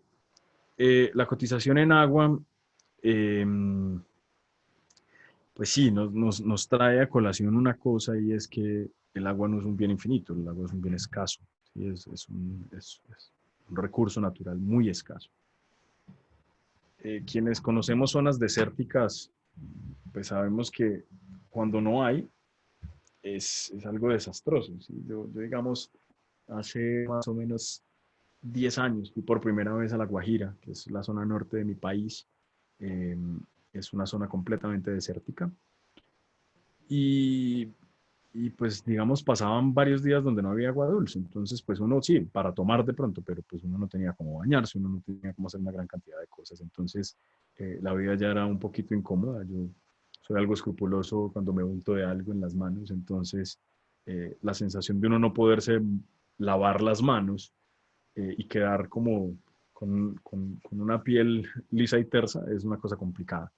la cotización en agua, eh, pues sí, nos trae a colación una cosa y es que el agua no es un bien infinito, el agua es un bien escaso, ¿sí? Es un recurso natural muy escaso. Quienes conocemos zonas desérticas, pues sabemos que cuando no hay, es algo desastroso, ¿sí? Yo, digamos, hace más o menos 10 años fui por primera vez a La Guajira, que es la zona norte de mi país. Eh, es una zona completamente desértica. Y pues digamos pasaban varios días donde no había agua dulce, entonces pues uno sí, para tomar de pronto, pero pues uno no tenía cómo bañarse, uno no tenía cómo hacer una gran cantidad de cosas, entonces la vida ya era un poquito incómoda, yo soy algo escrupuloso cuando me unto de algo en las manos, entonces la sensación de uno no poderse lavar las manos y quedar como con una piel lisa y tersa es una cosa complicada.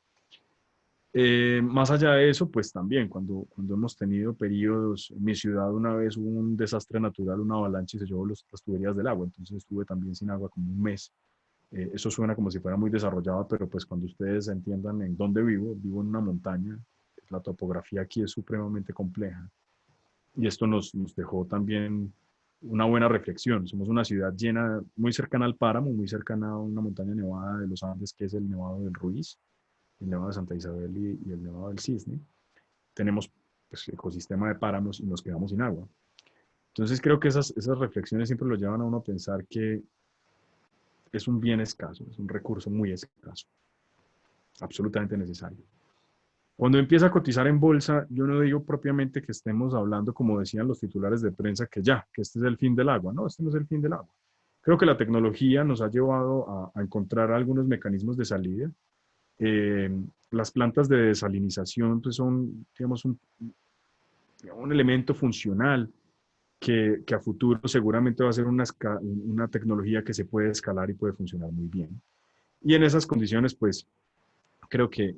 Más allá de eso, pues también cuando hemos tenido periodos, en mi ciudad una vez hubo un desastre natural, una avalancha y se llevó las tuberías del agua, entonces estuve también sin agua como un mes. Eso suena como si fuera muy desarrollado, pero pues cuando ustedes entiendan en dónde vivo, vivo en una montaña, la topografía aquí es supremamente compleja y esto nos dejó también una buena reflexión. Somos una ciudad llena, muy cercana al páramo, muy cercana a una montaña nevada de los Andes, que es el Nevado del Ruiz, el Nevado de Santa Isabel y el Nevado del Cisne. Tenemos pues, ecosistema de páramos y nos quedamos sin agua. Entonces creo que esas reflexiones siempre lo llevan a uno a pensar que es un bien escaso, es un recurso muy escaso, absolutamente necesario. Cuando empieza a cotizar en bolsa, yo no digo propiamente que estemos hablando, como decían los titulares de prensa, que este es el fin del agua. No, este no es el fin del agua. Creo que la tecnología nos ha llevado a encontrar algunos mecanismos de salida. Eh, las plantas de desalinización pues son, digamos, un elemento funcional que a futuro seguramente va a ser una tecnología que se puede escalar y puede funcionar muy bien. Y en esas condiciones, pues, creo que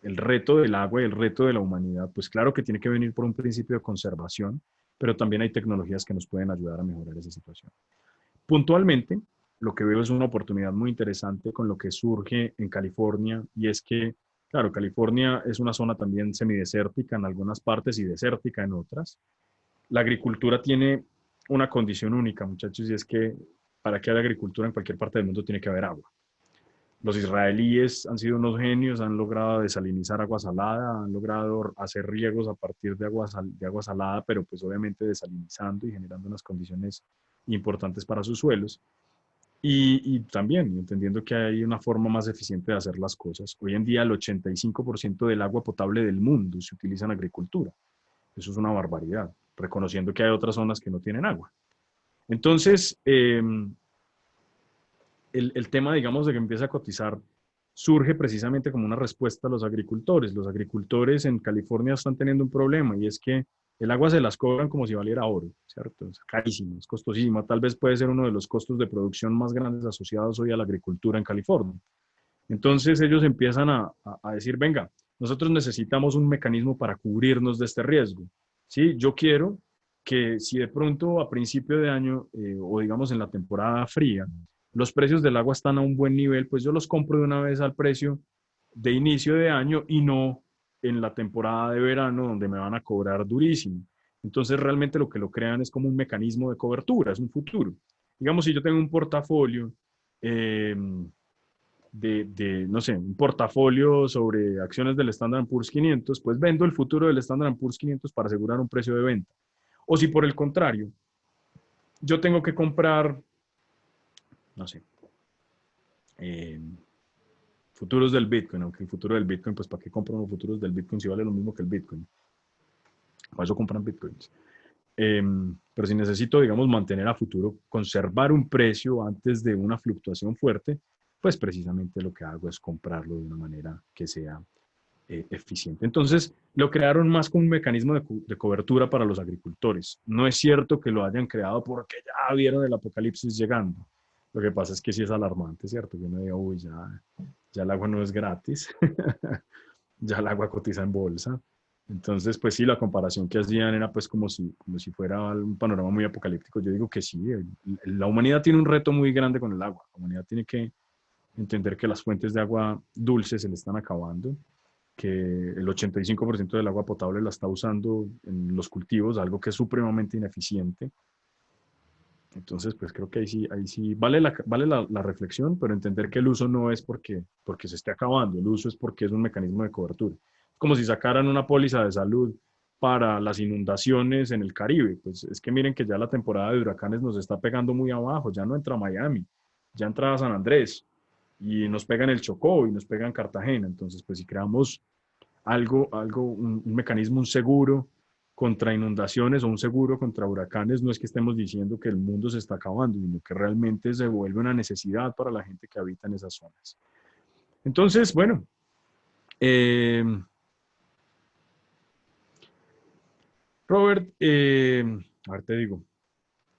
el reto del agua y el reto de la humanidad, pues claro que tiene que venir por un principio de conservación, pero también hay tecnologías que nos pueden ayudar a mejorar esa situación. Puntualmente, lo que veo es una oportunidad muy interesante con lo que surge en California y es que, claro, California es una zona también semidesértica en algunas partes y desértica en otras. La agricultura tiene una condición única, muchachos, y es que para que haya agricultura en cualquier parte del mundo tiene que haber agua. Los israelíes han sido unos genios, han logrado desalinizar agua salada, han logrado hacer riegos a partir de agua salada, pero pues obviamente desalinizando y generando unas condiciones importantes para sus suelos. Y también entendiendo que hay una forma más eficiente de hacer las cosas. Hoy en día el 85% del agua potable del mundo se utiliza en agricultura. Eso es una barbaridad, reconociendo que hay otras zonas que no tienen agua. Entonces, el tema, digamos, de que empieza a cotizar surge precisamente como una respuesta a los agricultores. Los agricultores en California están teniendo un problema y es que el agua se las cobran como si valiera oro, ¿cierto? Es carísimo, es costosísima. Tal vez puede ser uno de los costos de producción más grandes asociados hoy a la agricultura en California. Entonces ellos empiezan a decir, venga, nosotros necesitamos un mecanismo para cubrirnos de este riesgo. ¿Sí? Yo quiero que si de pronto a principio de año o digamos en la temporada fría, los precios del agua están a un buen nivel, pues yo los compro de una vez al precio de inicio de año y no en la temporada de verano donde me van a cobrar durísimo. Entonces realmente lo que lo crean es como un mecanismo de cobertura, es un futuro. Digamos, si yo tengo un portafolio eh, no sé, un portafolio sobre acciones del Standard Poor's 500, pues vendo el futuro del Standard Poor's 500 para asegurar un precio de venta. O si por el contrario, yo tengo que comprar, no sé, eh, futuros del Bitcoin, aunque el futuro del Bitcoin, pues ¿para qué compran los futuros del Bitcoin si vale lo mismo que el Bitcoin? Para eso compran Bitcoins. Pero si necesito, digamos, mantener a futuro, conservar un precio antes de una fluctuación fuerte, pues precisamente lo que hago es comprarlo de una manera que sea eficiente. Entonces, lo crearon más como un mecanismo de cobertura para los agricultores. No es cierto que lo hayan creado porque ya vieron el apocalipsis llegando. Lo que pasa es que sí es alarmante, ¿cierto? Que uno diga, uy, ya el agua no es gratis, ya el agua cotiza en bolsa. Entonces, pues sí, la comparación que hacían era pues como si fuera un panorama muy apocalíptico. Yo digo que sí, la humanidad tiene un reto muy grande con el agua. La humanidad tiene que entender que las fuentes de agua dulce se le están acabando, que el 85% del agua potable la está usando en los cultivos, algo que es supremamente ineficiente. Entonces, pues creo que ahí sí vale la reflexión, pero entender que el uso no es porque se esté acabando, el uso es porque es un mecanismo de cobertura. Como si sacaran una póliza de salud para las inundaciones en el Caribe. Pues es que miren que ya la temporada de huracanes nos está pegando muy abajo, ya no entra Miami, ya entra San Andrés y nos pegan el Chocó y nos pegan Cartagena. Entonces, pues si creamos un mecanismo, un seguro contra inundaciones o un seguro contra huracanes, no es que estemos diciendo que el mundo se está acabando, sino que realmente se vuelve una necesidad para la gente que habita en esas zonas. Entonces, bueno, eh, Robert, a ver, te digo,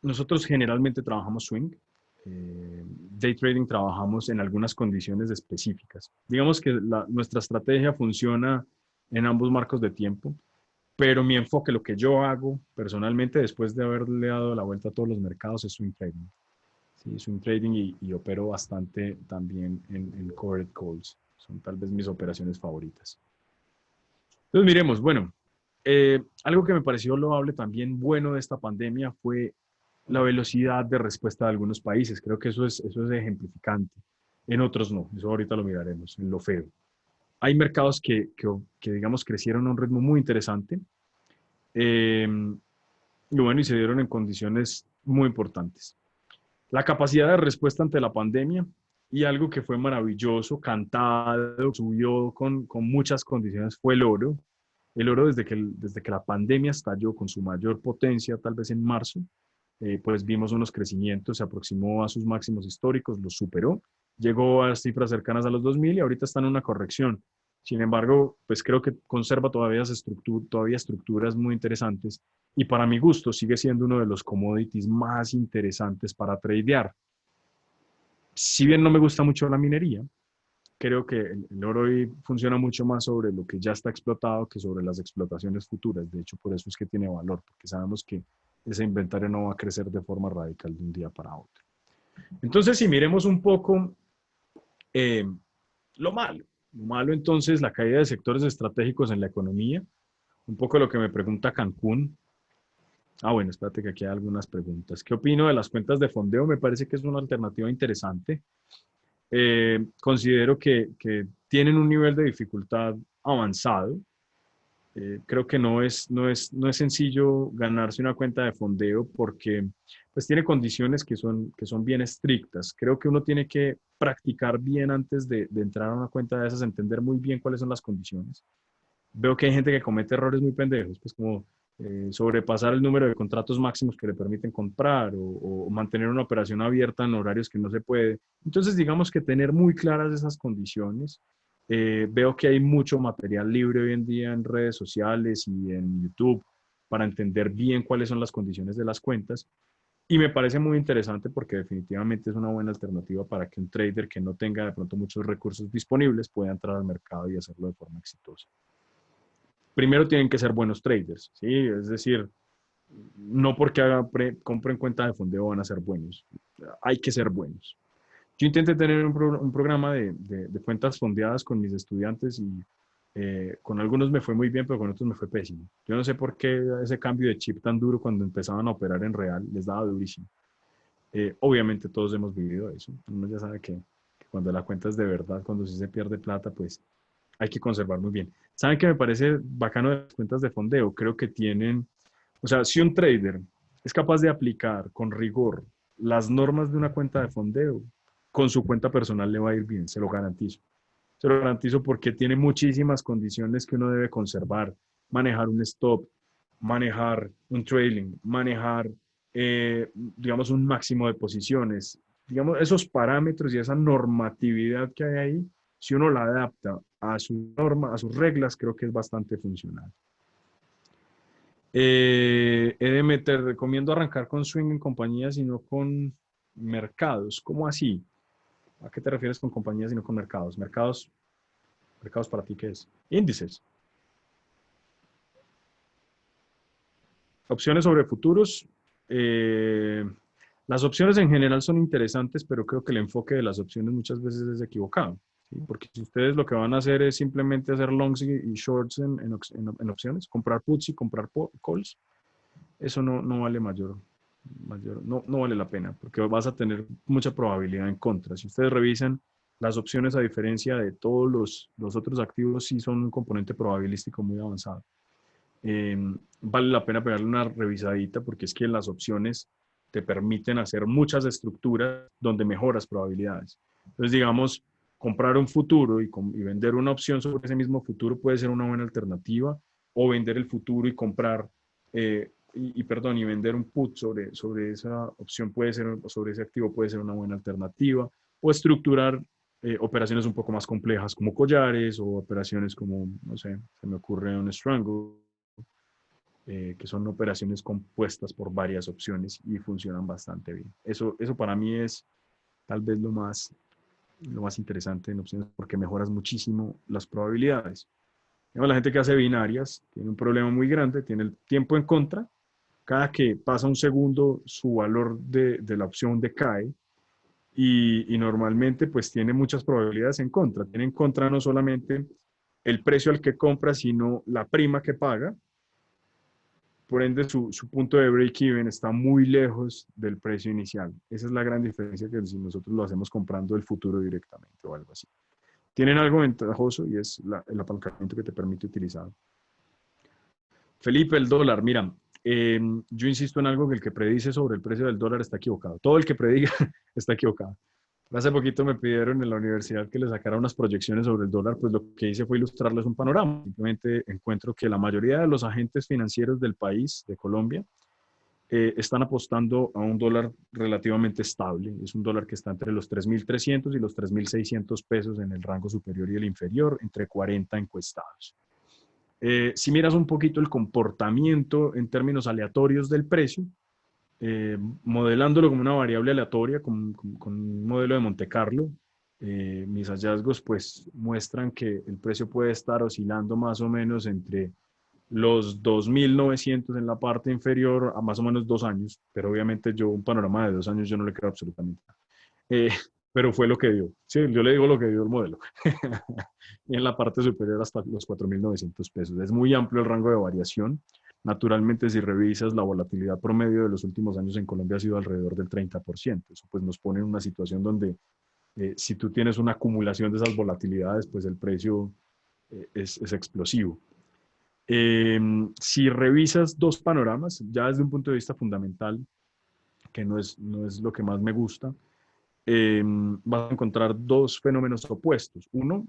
nosotros generalmente trabajamos swing. Day trading trabajamos en algunas condiciones específicas. Digamos que nuestra estrategia funciona en ambos marcos de tiempo, pero mi enfoque, lo que yo hago personalmente después de haberle dado la vuelta a todos los mercados es swing trading. Sí, swing trading y opero bastante también en covered calls. Son tal vez mis operaciones favoritas. Entonces miremos, bueno, algo que me pareció loable también bueno de esta pandemia fue la velocidad de respuesta de algunos países. Creo que eso es ejemplificante. En otros no, eso ahorita lo miraremos, en lo feo. Hay mercados que digamos, crecieron a un ritmo muy interesante. Y bueno, y se dieron en condiciones muy importantes. La capacidad de respuesta ante la pandemia y algo que fue maravilloso, cantado, subió con muchas condiciones, fue el oro. El oro desde que la pandemia estalló con su mayor potencia, tal vez en marzo, pues vimos unos crecimientos, se aproximó a sus máximos históricos, los superó, llegó a cifras cercanas a los 2000 y ahorita está en una corrección. Sin embargo, pues creo que conserva todavía estructuras muy interesantes y para mi gusto sigue siendo uno de los commodities más interesantes para tradear. Si bien no me gusta mucho la minería, creo que el oro hoy funciona mucho más sobre lo que ya está explotado que sobre las explotaciones futuras. De hecho, por eso es que tiene valor, porque sabemos que ese inventario no va a crecer de forma radical de un día para otro. Entonces, si miremos un poco eh, lo malo. Lo malo entonces, la caída de sectores estratégicos en la economía, un poco lo que me pregunta Cancún. Bueno, espérate que aquí hay algunas preguntas. ¿Qué opino de las cuentas de fondeo? Me parece que es una alternativa interesante. Considero que tienen un nivel de dificultad avanzado. Creo que no es sencillo ganarse una cuenta de fondeo porque pues tiene condiciones que son bien estrictas. Creo que uno tiene que practicar bien antes de entrar a una cuenta de esas, entender muy bien cuáles son las condiciones. Veo que hay gente que comete errores muy pendejos, pues como sobrepasar el número de contratos máximos que le permiten comprar o mantener una operación abierta en horarios que no se puede. Entonces, digamos que tener muy claras esas condiciones. Veo que hay mucho material libre hoy en día en redes sociales y en YouTube para entender bien cuáles son las condiciones de las cuentas. Y me parece muy interesante porque definitivamente es una buena alternativa para que un trader que no tenga de pronto muchos recursos disponibles pueda entrar al mercado y hacerlo de forma exitosa. Primero tienen que ser buenos traders, ¿sí? Es decir, no porque compren cuenta de fondeo van a ser buenos. Hay que ser buenos. Yo intenté tener un programa de cuentas fondeadas con mis estudiantes y con algunos me fue muy bien, pero con otros me fue pésimo. Yo no sé por qué ese cambio de chip tan duro cuando empezaban a operar en real les daba durísimo. Obviamente todos hemos vivido eso. Uno ya sabe que cuando la cuenta es de verdad, cuando sí se pierde plata, pues hay que conservar muy bien. ¿Saben qué me parece bacano de las cuentas de fondeo? Creo que tienen, o sea, si un trader es capaz de aplicar con rigor las normas de una cuenta de fondeo, con su cuenta personal le va a ir bien, se lo garantizo. Se lo garantizo porque tiene muchísimas condiciones que uno debe conservar. Manejar un stop, manejar un trailing, manejar, digamos, un máximo de posiciones. Digamos, esos parámetros y esa normatividad que hay ahí, si uno la adapta a su norma, a sus reglas, creo que es bastante funcional. Te recomiendo arrancar con swing en compañías y no con mercados. ¿Cómo así? ¿A qué te refieres con compañías y no con mercados? Mercados para ti, ¿qué es? Índices. Opciones sobre futuros. eh, las opciones en general son interesantes, pero creo que el enfoque de las opciones muchas veces es equivocado. ¿Sí? Porque si ustedes lo que van a hacer es simplemente hacer longs y shorts en opciones, comprar puts y comprar calls, eso no vale no vale la pena, porque vas a tener mucha probabilidad en contra. Si ustedes revisan las opciones, a diferencia de todos los otros activos, sí son un componente probabilístico muy avanzado. Vale la pena pegarle una revisadita porque es que las opciones te permiten hacer muchas estructuras donde mejoras probabilidades. Entonces, digamos, comprar un futuro y vender una opción sobre ese mismo futuro puede ser una buena alternativa, o vender el futuro y comprar, perdón, y vender un put sobre esa opción puede ser, sobre ese activo puede ser una buena alternativa, o estructurar operaciones un poco más complejas como collares o operaciones como, no sé, se me ocurre un strangle, que son operaciones compuestas por varias opciones y funcionan bastante bien. Eso para mí es tal vez lo más interesante en opciones porque mejoras muchísimo las probabilidades. La gente que hace binarias tiene un problema muy grande, tiene el tiempo en contra. Cada que pasa un segundo, su valor de la opción decae y normalmente pues tiene muchas probabilidades en contra. Tiene en contra no solamente el precio al que compra, sino la prima que paga. Por ende, su punto de break-even está muy lejos del precio inicial. Esa es la gran diferencia que si nosotros lo hacemos comprando el futuro directamente o algo así. Tienen algo ventajoso y es el apalancamiento que te permite utilizar. Felipe, el dólar, mira, yo insisto en algo que el que predice sobre el precio del dólar está equivocado. Todo el que prediga está equivocado. Hace poquito me pidieron en la universidad que les sacara unas proyecciones sobre el dólar, pues lo que hice fue ilustrarles un panorama. Simplemente encuentro que la mayoría de los agentes financieros del país, de Colombia, están apostando a un dólar relativamente estable. Es un dólar que está entre los 3.300 y los 3.600 pesos en el rango superior y el inferior, entre 40 encuestados. Si miras un poquito el comportamiento en términos aleatorios del precio, modelándolo como una variable aleatoria, con un modelo de Monte Carlo, mis hallazgos pues muestran que el precio puede estar oscilando más o menos entre los 2.900 en la parte inferior a más o menos 2 años, pero obviamente yo un panorama de 2 años yo no le creo absolutamente nada. Eh, pero fue lo que dio. Sí, yo le digo lo que dio el modelo. Y en la parte superior hasta los 4.900 pesos. Es muy amplio el rango de variación. Naturalmente, si revisas la volatilidad promedio de los últimos años en Colombia ha sido alrededor del 30%. Eso pues nos pone en una situación donde si tú tienes una acumulación de esas volatilidades, pues el precio es explosivo. Si revisas dos panoramas, ya desde un punto de vista fundamental, que no es lo que más me gusta, vas a encontrar dos fenómenos opuestos. Uno,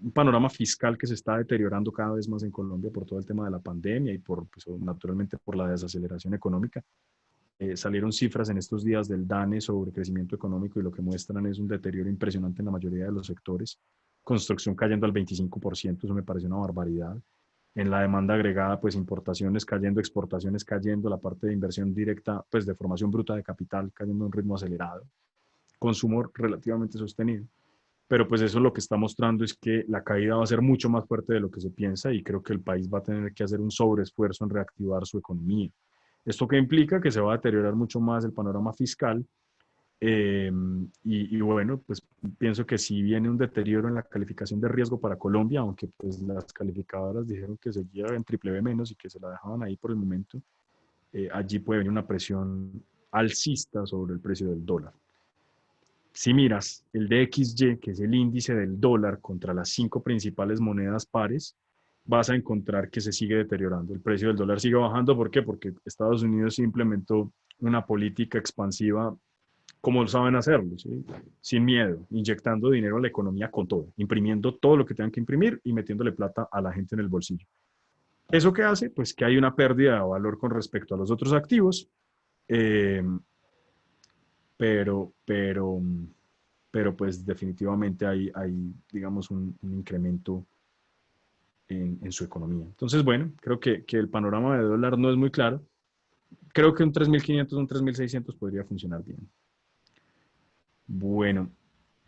un panorama fiscal que se está deteriorando cada vez más en Colombia por todo el tema de la pandemia y pues, naturalmente por la desaceleración económica. Salieron cifras en estos días del DANE sobre crecimiento económico y lo que muestran es un deterioro impresionante en la mayoría de los sectores. Construcción cayendo al 25%, eso me parece una barbaridad. En la demanda agregada, pues importaciones cayendo, exportaciones cayendo, la parte de inversión directa, pues de formación bruta de capital cayendo a un ritmo acelerado, consumo relativamente sostenido. Pero pues eso lo que está mostrando es que la caída va a ser mucho más fuerte de lo que se piensa y creo que el país va a tener que hacer un sobreesfuerzo en reactivar su economía. ¿Esto qué implica? Que se va a deteriorar mucho más el panorama fiscal y bueno, pues pienso que si viene un deterioro en la calificación de riesgo para Colombia, aunque pues las calificadoras dijeron que seguía en triple B menos y que se la dejaban ahí por el momento, allí puede venir una presión alcista sobre el precio del dólar. Si miras el DXY, que es el índice del dólar contra las 5 principales monedas pares, vas a encontrar que se sigue deteriorando. El precio del dólar sigue bajando. ¿Por qué? Porque Estados Unidos implementó una política expansiva como saben hacerlo, ¿sí? Sin miedo, inyectando dinero a la economía con todo, imprimiendo todo lo que tengan que imprimir y metiéndole plata a la gente en el bolsillo. ¿Eso qué hace? Pues que hay una pérdida de valor con respecto a los otros activos, eh, pero, pero, pero pues definitivamente hay digamos, un incremento en su economía. Entonces, bueno, creo que el panorama de dólar no es muy claro. Creo que un 3.500, un 3.600 podría funcionar bien. Bueno,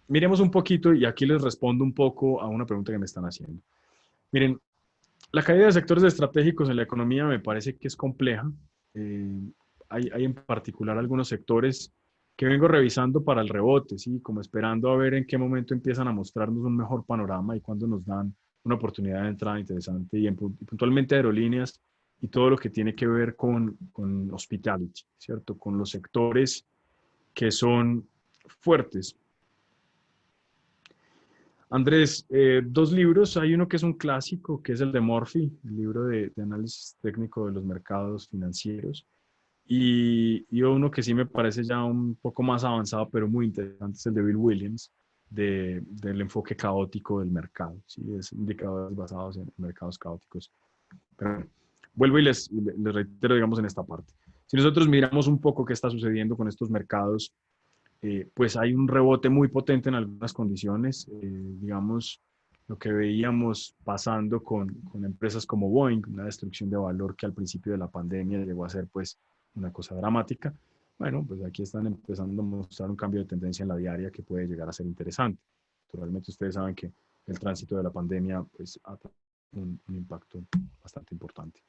miremos un poquito y aquí les respondo un poco a una pregunta que me están haciendo. Miren, la caída de sectores estratégicos en la economía me parece que es compleja. Eh, hay en particular algunos sectores que vengo revisando para el rebote, ¿sí? Como esperando a ver en qué momento empiezan a mostrarnos un mejor panorama y cuándo nos dan una oportunidad de entrada interesante y puntualmente aerolíneas y todo lo que tiene que ver con hospitality, ¿cierto? Con los sectores que son fuertes. Andrés, dos libros. Hay uno que es un clásico, que es el de Murphy, el libro de análisis técnico de los mercados financieros. Y uno que sí me parece ya un poco más avanzado, pero muy interesante, es el de Bill Williams, del enfoque caótico del mercado. ¿Sí? Es indicadores basados en mercados caóticos. Pero bueno, vuelvo y les reitero, digamos, en esta parte. Si nosotros miramos un poco qué está sucediendo con estos mercados, pues hay un rebote muy potente en algunas condiciones, digamos, lo que veíamos pasando con empresas como Boeing, una destrucción de valor que al principio de la pandemia llegó a ser pues una cosa dramática. Bueno, pues aquí están empezando a mostrar un cambio de tendencia en la diaria que puede llegar a ser interesante. Naturalmente ustedes saben que el tránsito de la pandemia pues ha tenido un impacto bastante importante.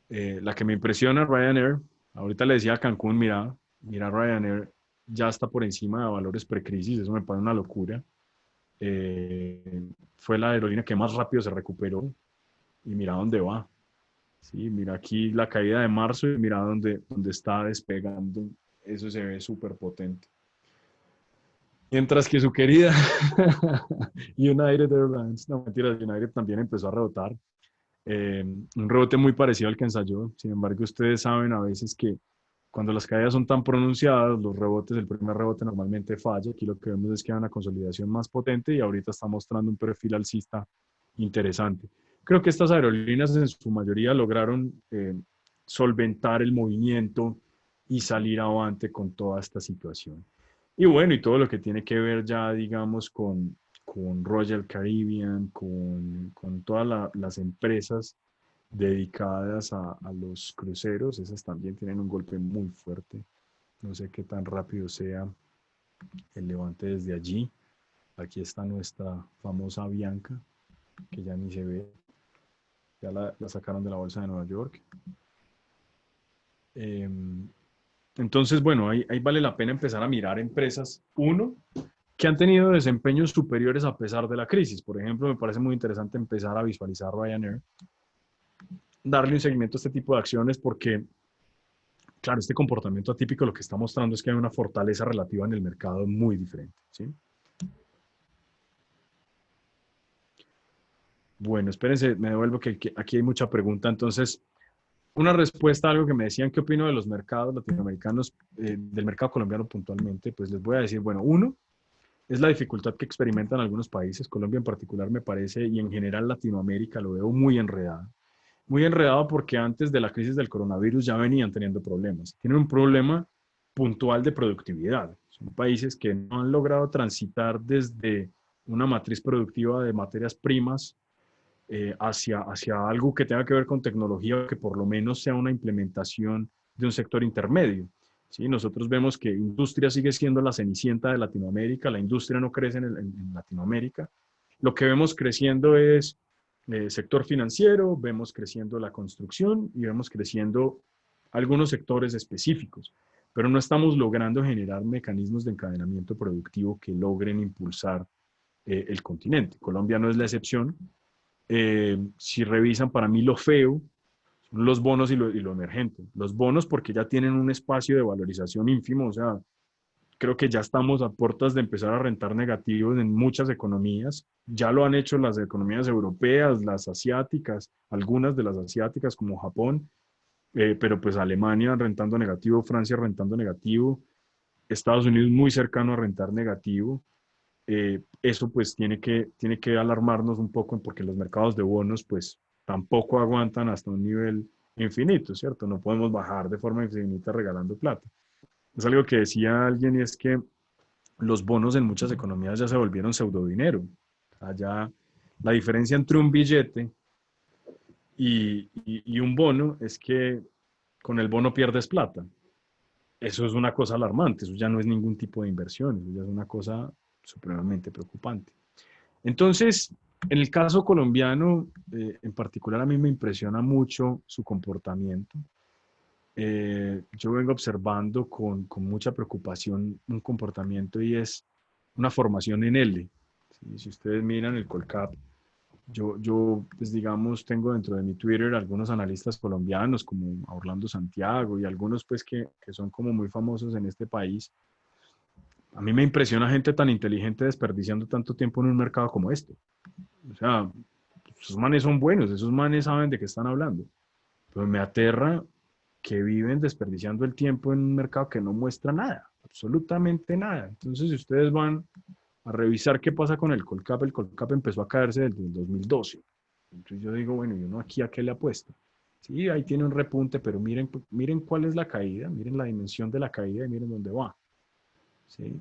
La que me impresiona, Ryanair, ahorita le decía a Cancún, mira Ryanair, ya está por encima de valores precrisis, eso me parece una locura. Fue la aerolínea que más rápido se recuperó y mira dónde va. Sí, mira aquí la caída de marzo y mira dónde está despegando. Eso se ve súper potente. Mientras que su querida United Airlines, no mentira, United también empezó a rebotar. Un rebote muy parecido al que ensayó. Sin embargo, ustedes saben a veces que cuando las caídas son tan pronunciadas, los rebotes, el primer rebote normalmente falla. Aquí lo que vemos es que hay una consolidación más potente y ahorita está mostrando un perfil alcista interesante. Creo que estas aerolíneas en su mayoría lograron solventar el movimiento y salir avante con toda esta situación. Y bueno, y todo lo que tiene que ver ya, digamos, con Royal Caribbean, con todas las empresas dedicadas a los cruceros, esas también tienen un golpe muy fuerte. No sé qué tan rápido sea el levante desde allí. Aquí está nuestra famosa Bianca, que ya ni se ve. Ya la sacaron de la bolsa de Nueva York. Eh, entonces, bueno, ahí vale la pena empezar a mirar empresas, uno, que han tenido desempeños superiores a pesar de la crisis. Por ejemplo, me parece muy interesante empezar a visualizar Ryanair, darle un seguimiento a este tipo de acciones porque, claro, este comportamiento atípico lo que está mostrando es que hay una fortaleza relativa en el mercado muy diferente. ¿Sí? Bueno, espérense, me devuelvo que aquí hay mucha pregunta. Entonces, una respuesta a algo que me decían, ¿qué opino de los mercados latinoamericanos, del mercado colombiano puntualmente? Pues les voy a decir, bueno, uno, es la dificultad que experimentan algunos países, Colombia en particular me parece, y en general Latinoamérica lo veo muy enredado. Muy enredado porque antes de la crisis del coronavirus ya venían teniendo problemas. Tienen un problema puntual de productividad. Son países que no han logrado transitar desde una matriz productiva de materias primas hacia algo que tenga que ver con tecnología, que por lo menos sea una implementación de un sector intermedio. ¿Sí? Nosotros vemos que industria sigue siendo la cenicienta de Latinoamérica, la industria no crece en Latinoamérica. Lo que vemos creciendo es sector financiero, vemos creciendo la construcción y vemos creciendo algunos sectores específicos, pero no estamos logrando generar mecanismos de encadenamiento productivo que logren impulsar el continente. Colombia no es la excepción. Si revisan para mí lo feo, son los bonos y lo emergente. Los bonos porque ya tienen un espacio de valorización ínfimo, o sea, creo que ya estamos a puertas de empezar a rentar negativos en muchas economías. Ya lo han hecho las economías europeas, las asiáticas, algunas de las asiáticas como Japón, pero pues Alemania rentando negativo, Francia rentando negativo, Estados Unidos muy cercano a rentar negativo. Eso pues tiene que alarmarnos un poco porque los mercados de bonos pues tampoco aguantan hasta un nivel infinito, ¿cierto? No podemos bajar de forma infinita regalando plata. Es algo que decía alguien y es que los bonos en muchas economías ya se volvieron pseudodinero. Allá la diferencia entre un billete y un bono es que con el bono pierdes plata. Eso es una cosa alarmante, eso ya no es ningún tipo de inversión, eso ya es una cosa supremamente preocupante. Entonces, en el caso colombiano, en particular a mí me impresiona mucho su comportamiento. Yo vengo observando con mucha preocupación un comportamiento y es una formación en L. ¿Sí? Si ustedes miran el Colcap, pues digamos, tengo dentro de mi Twitter algunos analistas colombianos como Orlando Santiago y algunos pues que son como muy famosos en este país. A mí me impresiona gente tan inteligente desperdiciando tanto tiempo en un mercado como este. O sea, esos manes son buenos, esos manes saben de qué están hablando. Pero me aterra que viven desperdiciando el tiempo en un mercado que no muestra nada, absolutamente nada. Entonces, si ustedes van a revisar qué pasa con el Colcap empezó a caerse desde el 2012. Entonces yo digo, bueno, ¿y uno aquí a qué le apuesta? Sí, ahí tiene un repunte, pero miren cuál es la caída, miren la dimensión de la caída y miren dónde va. ¿Sí?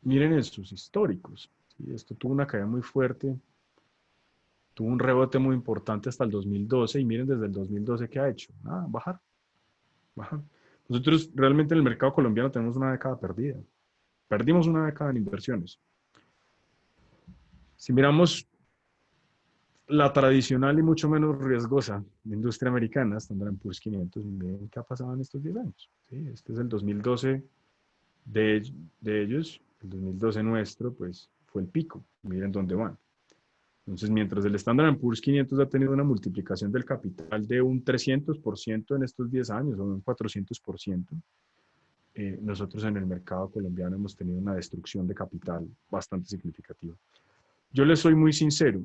Miren estos históricos. ¿Sí? Esto tuvo una caída muy fuerte, tuvo un rebote muy importante hasta el 2012 y miren desde el 2012 qué ha hecho. Nada, bajar, bajar. Nosotros realmente en el mercado colombiano tenemos una década perdida. Perdimos una década en inversiones. Si miramos la tradicional y mucho menos riesgosa de industria americana, Standard Poor's 500, miren qué ha pasado en estos 10 años. ¿Sí? Este es el 2012 de ellos, el 2012 nuestro, pues fue el pico. Miren dónde van. Entonces, mientras el Standard Poor's 500 ha tenido una multiplicación del capital de un 300% en estos 10 años, o un 400%, nosotros en el mercado colombiano hemos tenido una destrucción de capital bastante significativa. Yo les soy muy sincero,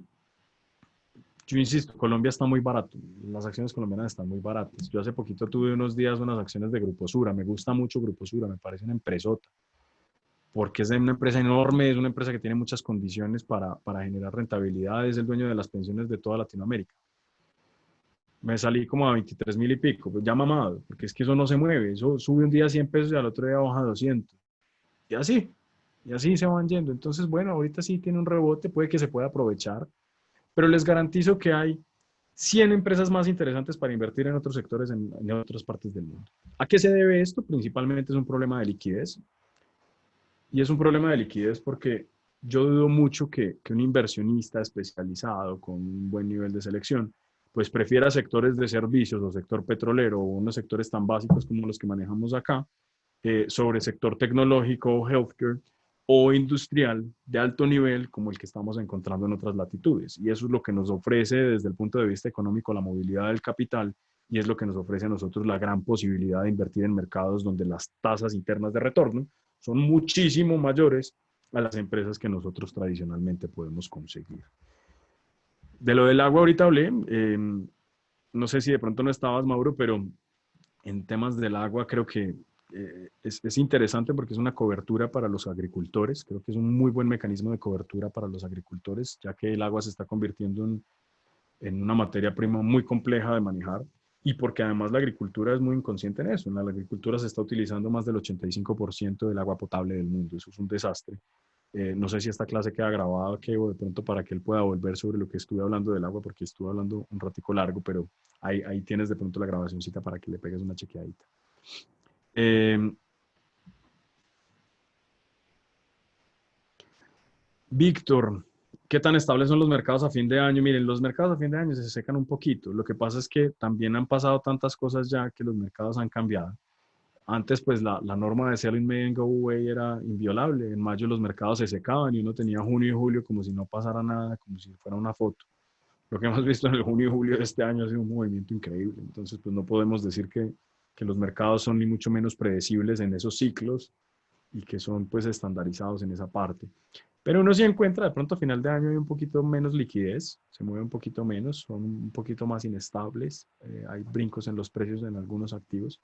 yo insisto, Colombia está muy barato, las acciones colombianas están muy baratas. Yo hace poquito tuve unos días unas acciones de Grupo Sura, me gusta mucho Grupo Sura, me parece una empresota, porque es una empresa enorme, es una empresa que tiene muchas condiciones para generar rentabilidad, es el dueño de las pensiones de toda Latinoamérica. Me salí como a 23.000 y pico, pues ya mamado, porque es que eso no se mueve, eso sube un día 100 pesos y al otro día baja 200. Y así, y así se van yendo. Entonces, bueno, ahorita sí tiene un rebote, puede que se pueda aprovechar, pero les garantizo que hay 100 empresas más interesantes para invertir en otros sectores en otras partes del mundo. ¿A qué se debe esto? Principalmente es un problema de liquidez. Y es un problema de liquidez porque yo dudo mucho que un inversionista especializado con un buen nivel de selección, pues prefiera sectores de servicios o sector petrolero o unos sectores tan básicos como los que manejamos acá, sobre sector tecnológico o healthcare o industrial de alto nivel como el que estamos encontrando en otras latitudes. Y eso es lo que nos ofrece desde el punto de vista económico la movilidad del capital y es lo que nos ofrece a nosotros la gran posibilidad de invertir en mercados donde las tasas internas de retorno son muchísimo mayores a las empresas que nosotros tradicionalmente podemos conseguir. De lo del agua ahorita hablé, no sé si de pronto no estabas, Mauro, pero en temas del agua creo que es interesante porque es una cobertura para los agricultores, creo que es un muy buen mecanismo de cobertura para los agricultores, ya que el agua se está convirtiendo en una materia prima muy compleja de manejar y porque además la agricultura es muy inconsciente en eso. En la agricultura se está utilizando más del 85% del agua potable del mundo. Eso es un desastre. No sé si esta clase queda grabada que, o de pronto para que él pueda volver sobre lo que estuve hablando del agua, porque estuve hablando un ratico largo, pero ahí tienes de pronto la grabacióncita para que le pegues una chequeadita. Eh, Víctor, ¿qué tan estables son los mercados a fin de año? Miren, los mercados a fin de año se secan un poquito. Lo que pasa es que también han pasado tantas cosas ya que los mercados han cambiado. Antes, pues la norma de sell in May and go away era inviolable. En mayo los mercados se secaban y uno tenía junio y julio como si no pasara nada, como si fuera una foto. Lo que hemos visto en el junio y julio de este año ha sido un movimiento increíble. Entonces, pues no podemos decir que los mercados son ni mucho menos predecibles en esos ciclos y que son pues estandarizados en esa parte. Pero uno sí encuentra de pronto a final de año hay un poquito menos liquidez, se mueve un poquito menos, son un poquito más inestables, hay brincos en los precios en algunos activos,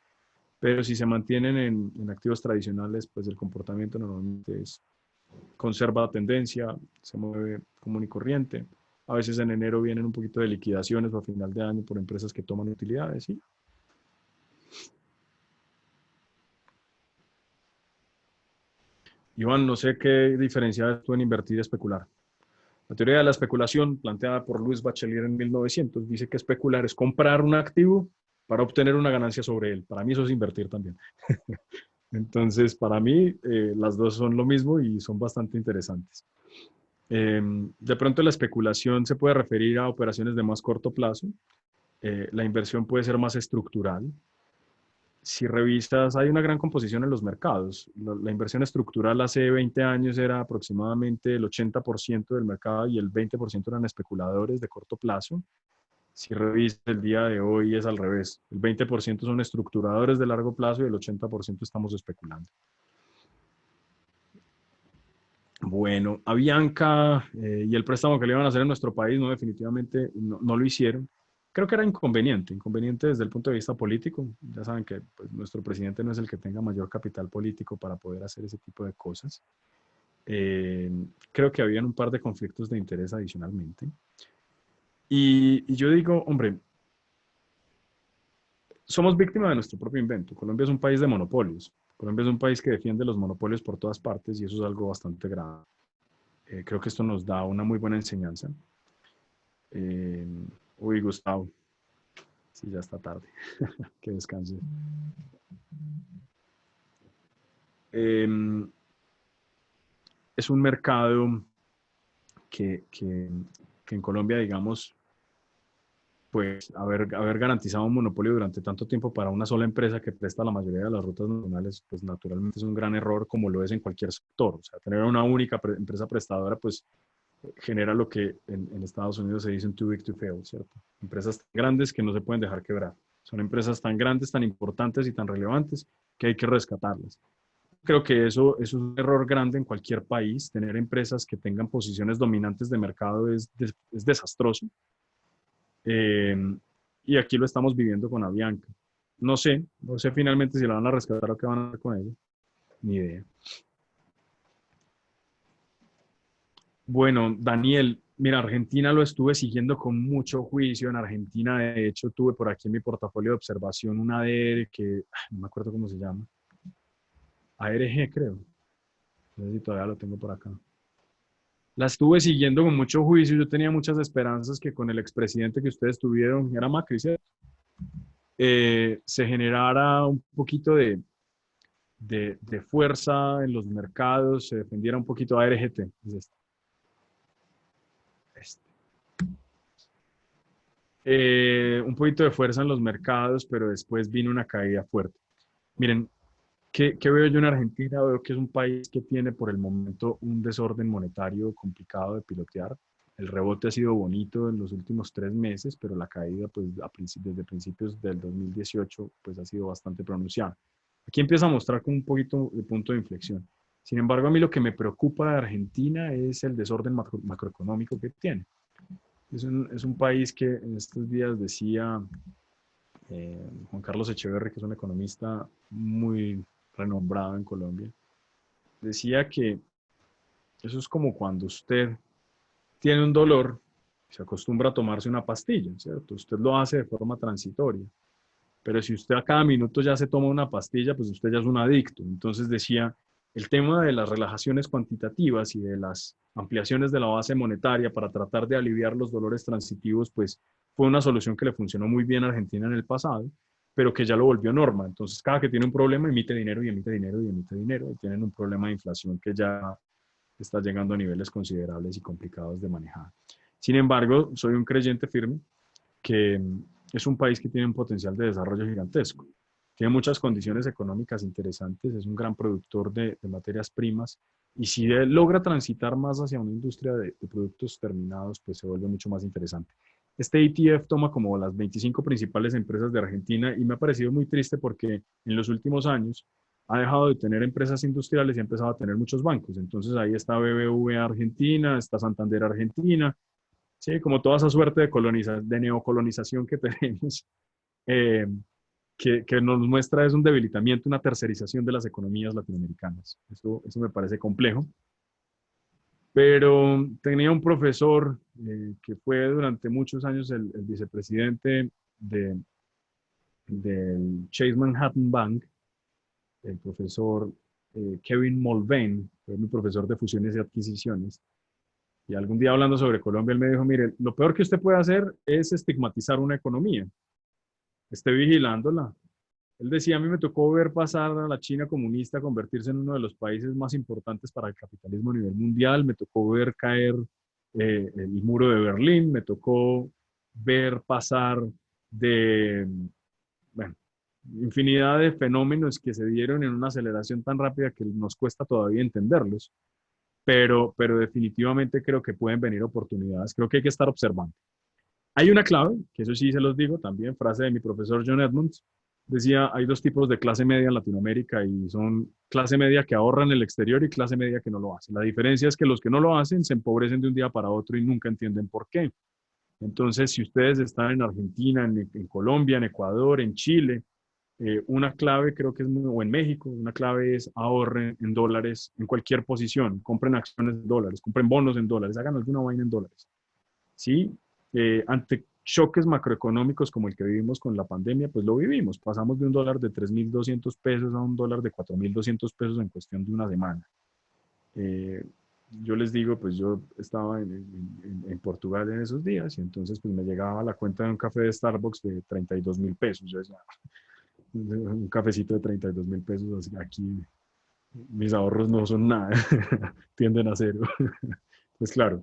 pero si se mantienen en activos tradicionales, pues el comportamiento normalmente es conserva la tendencia, se mueve común y corriente. A veces en enero vienen un poquito de liquidaciones o a final de año por empresas que toman utilidades, ¿sí? Iván, no sé qué diferencia tú en invertir y especular. La teoría de la especulación, planteada por Louis Bachelier en 1900, dice que especular es comprar un activo para obtener una ganancia sobre él. Para mí eso es invertir también. Entonces, para mí, las dos son lo mismo y son bastante interesantes. De pronto, la especulación se puede referir a operaciones de más corto plazo. La inversión puede ser más estructural. Si revisas, hay una gran composición en los mercados. La inversión estructural hace 20 años era aproximadamente el 80% del mercado y el 20% eran especuladores de corto plazo. Si revisas el día de hoy es al revés. El 20% son estructuradores de largo plazo y el 80% estamos especulando. Bueno, Avianca y el préstamo que le iban a hacer en nuestro país, no, definitivamente no lo hicieron. Creo que era inconveniente desde el punto de vista político. Ya saben que pues, nuestro presidente no es el que tenga mayor capital político para poder hacer ese tipo de cosas. Eh, Creo que habían un par de conflictos de interés adicionalmente. Y yo digo, hombre, somos víctimas de nuestro propio invento. Colombia es un país de monopolios. Colombia es un país que defiende los monopolios por todas partes y eso es algo bastante grave. Creo que esto nos da una muy buena enseñanza. Eh, Uy, Gustavo, sí, ya está tarde. Que descanse. Eh, es un mercado que, que, que en Colombia, digamos, pues haber garantizado un monopolio durante tanto tiempo para una sola empresa que presta la mayoría de las rutas nacionales, pues naturalmente es un gran error como lo es en cualquier sector. O sea, tener una única empresa prestadora, pues genera lo que en Estados Unidos se dice un too big to fail, ¿cierto? Empresas tan grandes que no se pueden dejar quebrar. Son empresas tan grandes, tan importantes y tan relevantes que hay que rescatarlas. Creo que eso es un error grande en cualquier país. Tener empresas que tengan posiciones dominantes de mercado es desastroso. Eh, y aquí lo estamos viviendo con Avianca. No sé finalmente si la van a rescatar o qué van a hacer con ella. Ni idea. Bueno, Daniel, mira, Argentina lo estuve siguiendo con mucho juicio. En Argentina, de hecho, tuve por aquí en mi portafolio de observación una ADR que, no me acuerdo cómo se llama. ARG, creo. No sé si todavía lo tengo por acá. La estuve siguiendo con mucho juicio. Yo tenía muchas esperanzas que con el expresidente que ustedes tuvieron, era Macri, ¿cierto? Se generara un poquito de fuerza en los mercados, se defendiera un poquito ARGT. Es este. Un poquito de fuerza en los mercados, pero después vino una caída fuerte. Miren, ¿qué veo yo en Argentina? Veo que es un país que tiene por el momento un desorden monetario complicado de pilotear. El rebote ha sido bonito en los últimos 3 meses, pero la caída pues, desde principios del 2018 pues, ha sido bastante pronunciada. Aquí empieza a mostrar como un poquito de punto de inflexión. Sin embargo, a mí lo que me preocupa de Argentina es el desorden macroeconómico que tiene. Es un país que en estos días decía Juan Carlos Echeverri, que es un economista muy renombrado en Colombia, decía que eso es como cuando usted tiene un dolor, se acostumbra a tomarse una pastilla, ¿cierto? Usted lo hace de forma transitoria, pero si usted a cada minuto ya se toma una pastilla, pues usted ya es un adicto. Entonces decía, el tema de las relajaciones cuantitativas y de las ampliaciones de la base monetaria para tratar de aliviar los dolores transitivos, pues fue una solución que le funcionó muy bien a Argentina en el pasado, pero que ya lo volvió norma. Entonces, cada que tiene un problema, emite dinero y emite dinero y emite dinero, y tienen un problema de inflación que ya está llegando a niveles considerables y complicados de manejar. Sin embargo, soy un creyente firme que es un país que tiene un potencial de desarrollo gigantesco. Tiene muchas condiciones económicas interesantes, es un gran productor de materias primas y si logra transitar más hacia una industria de productos terminados, pues se vuelve mucho más interesante. Este ETF toma como las 25 principales empresas de Argentina y me ha parecido muy triste porque en los últimos años ha dejado de tener empresas industriales y ha empezado a tener muchos bancos. Entonces ahí está BBVA Argentina, está Santander Argentina, sí, como toda esa suerte de neocolonización que tenemos, eh, que nos muestra es un debilitamiento, una tercerización de las economías latinoamericanas. Eso me parece complejo. Pero tenía un profesor que fue durante muchos años el vicepresidente de, del Chase Manhattan Bank, el profesor Kevin Mulvaney, fue mi profesor de fusiones y adquisiciones. Y algún día hablando sobre Colombia, él me dijo, mire, lo peor que usted puede hacer es estigmatizar una economía. Esté vigilándola. Él decía, a mí me tocó ver pasar a la China comunista convertirse en uno de los países más importantes para el capitalismo a nivel mundial, me tocó ver caer el muro de Berlín, me tocó ver pasar de, bueno, infinidad de fenómenos que se dieron en una aceleración tan rápida que nos cuesta todavía entenderlos, pero definitivamente creo que pueden venir oportunidades, creo que hay que estar observando. Hay una clave, que eso sí se los digo también, frase de mi profesor John Edmonds, decía, hay dos tipos de clase media en Latinoamérica y son clase media que ahorran en el exterior y clase media que no lo hace. La diferencia es que los que no lo hacen se empobrecen de un día para otro y nunca entienden por qué. Entonces, si ustedes están en Argentina, en Colombia, en Ecuador, en Chile, una clave creo que es, o en México, una clave es ahorren en dólares en cualquier posición, compren acciones en dólares, compren bonos en dólares, hagan alguna vaina en dólares. ¿Sí? Ante choques macroeconómicos como el que vivimos con la pandemia, pues lo vivimos. Pasamos de un dólar de 3.200 pesos a un dólar de 4.200 pesos en cuestión de una semana. Eh, yo les digo, pues yo estaba en Portugal en esos días y entonces pues me llegaba la cuenta de un café de Starbucks de 32.000 pesos. Yo decía, un cafecito de 32.000 pesos, así, aquí mis ahorros no son nada, tienden a cero. Pues claro,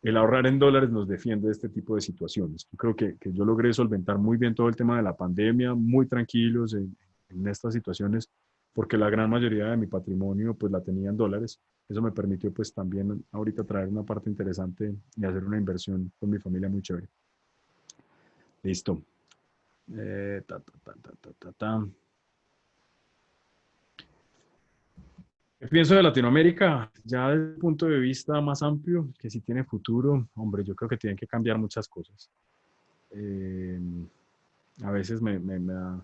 el ahorrar en dólares nos defiende de este tipo de situaciones. Yo creo que yo logré solventar muy bien todo el tema de la pandemia, muy tranquilos en estas situaciones, porque la gran mayoría de mi patrimonio pues la tenía en dólares. Eso me permitió pues también ahorita traer una parte interesante y hacer una inversión con mi familia muy chévere. Listo. Ta, ta, ta, ta, ta, ta, ta. ¿Qué pienso de Latinoamérica? Ya desde el punto de vista más amplio, que si tiene futuro, hombre, yo creo que tienen que cambiar muchas cosas. Eh, a veces me da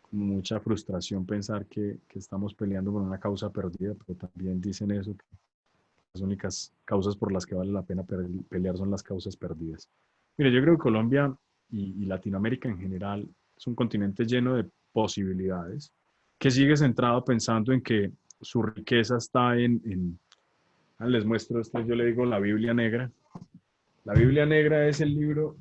como mucha frustración pensar que estamos peleando por una causa perdida, pero también dicen eso, que las únicas causas por las que vale la pena pelear son las causas perdidas. Mire, yo creo que Colombia y Latinoamérica en general es un continente lleno de posibilidades, que sigue centrado pensando en que su riqueza está les muestro esto, yo le digo la Biblia Negra. La Biblia Negra es el libro,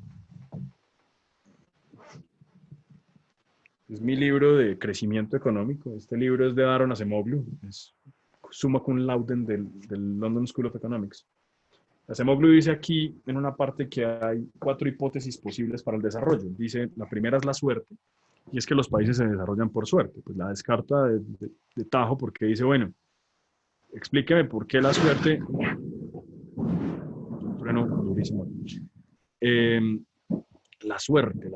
es mi libro de crecimiento económico. Este libro es de Daron Acemoglu, es summa cum laude del London School of Economics. Acemoglu dice aquí en una parte que hay 4 hipótesis posibles para el desarrollo. Dice, la primera es la suerte, y es que los países se desarrollan por suerte. Pues la descarta de tajo porque dice, bueno, explíqueme por qué la suerte... Un trueno durísimo. Eh, la suerte.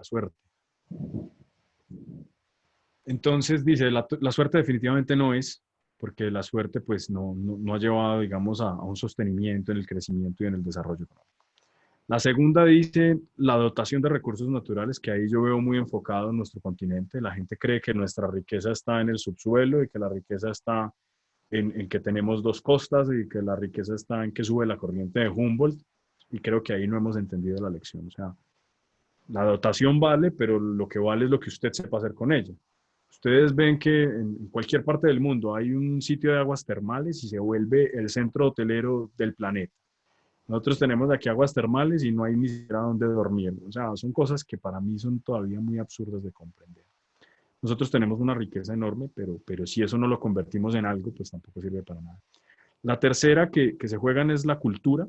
Entonces dice, la suerte definitivamente no es, porque la suerte pues no ha llevado, digamos, a un sostenimiento en el crecimiento y en el desarrollo económico. La segunda dice la dotación de recursos naturales, que ahí yo veo muy enfocado en nuestro continente. La gente cree que nuestra riqueza está en el subsuelo y que la riqueza está en que tenemos dos costas y que la riqueza está en que sube la corriente de Humboldt. Y creo que ahí no hemos entendido la lección. O sea, la dotación vale, pero lo que vale es lo que usted sepa hacer con ella. Ustedes ven que en cualquier parte del mundo hay un sitio de aguas termales y se vuelve el centro hotelero del planeta. Nosotros tenemos aquí aguas termales y no hay ni siquiera donde dormir. O sea, son cosas que para mí son todavía muy absurdas de comprender. Nosotros tenemos una riqueza enorme, pero si eso no lo convertimos en algo, pues tampoco sirve para nada. La tercera que se juegan es la cultura,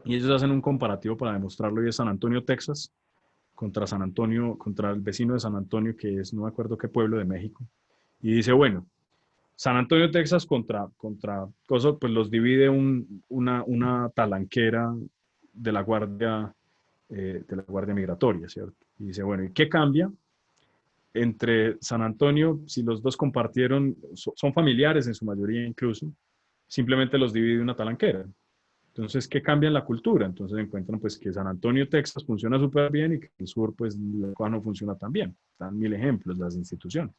y ellos hacen un comparativo para demostrarlo, y es San Antonio, Texas, contra San Antonio, contra el vecino de San Antonio, que es, no me acuerdo qué pueblo de México, y dice, bueno, San Antonio, Texas contra cosas, pues los divide una talanquera de la Guardia Migratoria, ¿cierto? Y dice, bueno, ¿y qué cambia entre San Antonio, si los dos compartieron, son familiares en su mayoría incluso, simplemente los divide una talanquera? Entonces, ¿qué cambia en la cultura? Entonces encuentran pues que San Antonio, Texas funciona súper bien y que el sur pues la cosa no funciona tan bien. Dan mil ejemplos las instituciones.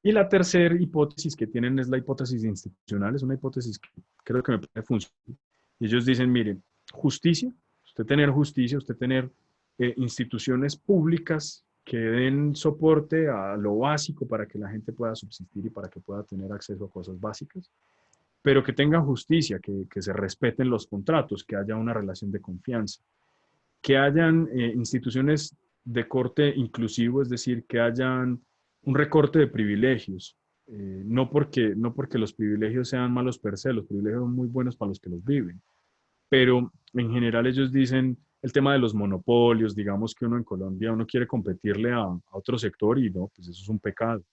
Y la tercera hipótesis que tienen es la hipótesis institucional, es una hipótesis que creo que me parece funcional. Y ellos dicen, miren, justicia, usted tener instituciones públicas que den soporte a lo básico para que la gente pueda subsistir y para que pueda tener acceso a cosas básicas, pero que tenga justicia, que se respeten los contratos, que haya una relación de confianza, que hayan instituciones de corte inclusivo, es decir, que hayan un recorte de privilegios, no porque los privilegios sean malos per se, los privilegios son muy buenos para los que los viven, pero en general ellos dicen el tema de los monopolios, digamos que uno en Colombia, uno quiere competirle a otro sector y no, pues eso es un pecado.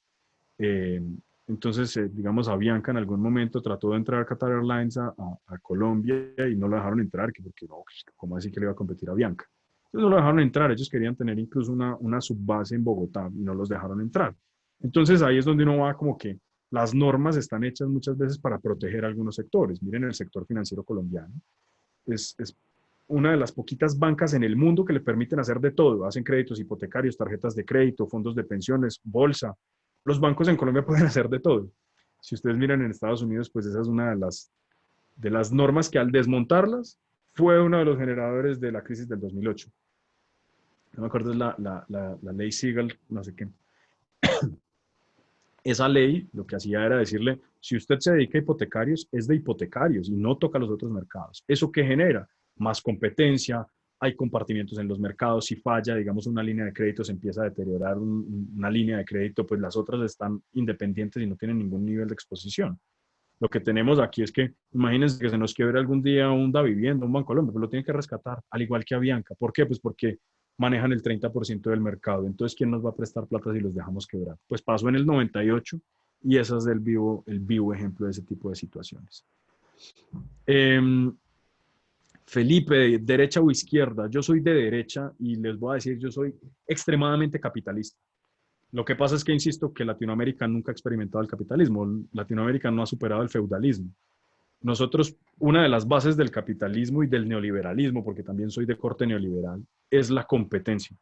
Eh, entonces, digamos, Avianca en algún momento trató de entrar a Qatar Airlines a Colombia y no lo dejaron entrar, porque no, ¿cómo así que le iba a competir a Avianca? Entonces no lo dejaron entrar, ellos querían tener incluso una subbase en Bogotá y no los dejaron entrar. Entonces ahí es donde uno va como que las normas están hechas muchas veces para proteger a algunos sectores. Miren el sector financiero colombiano. Es una de las poquitas bancas en el mundo que le permiten hacer de todo. Hacen créditos hipotecarios, tarjetas de crédito, fondos de pensiones, bolsa. Los bancos en Colombia pueden hacer de todo. Si ustedes miran en Estados Unidos, pues esa es una de las normas que al desmontarlas fue uno de los generadores de la crisis del 2008. No me acuerdo, es la ley Siegel, no sé qué. Esa ley lo que hacía era decirle, si usted se dedica a hipotecarios, es de hipotecarios y no toca los otros mercados. ¿Eso qué genera? Más competencia, hay compartimientos en los mercados, si falla, digamos, una línea de crédito, se empieza a deteriorar una línea de crédito, pues las otras están independientes y no tienen ningún nivel de exposición. Lo que tenemos aquí es que, imagínense que se nos quiebre algún día un Davivienda, un Bancolombia, pues lo tienen que rescatar, al igual que Avianca. ¿Por qué? Pues porque manejan el 30% del mercado. Entonces, ¿quién nos va a prestar plata si los dejamos quebrar? Pues pasó en el 98 y ese es el vivo ejemplo de ese tipo de situaciones. Eh, Felipe, derecha o izquierda. Yo soy de derecha y les voy a decir, yo soy extremadamente capitalista. Lo que pasa es que insisto que Latinoamérica nunca ha experimentado el capitalismo. Latinoamérica no ha superado el feudalismo. Nosotros, una de las bases del capitalismo y del neoliberalismo, porque también soy de corte neoliberal, es la competencia.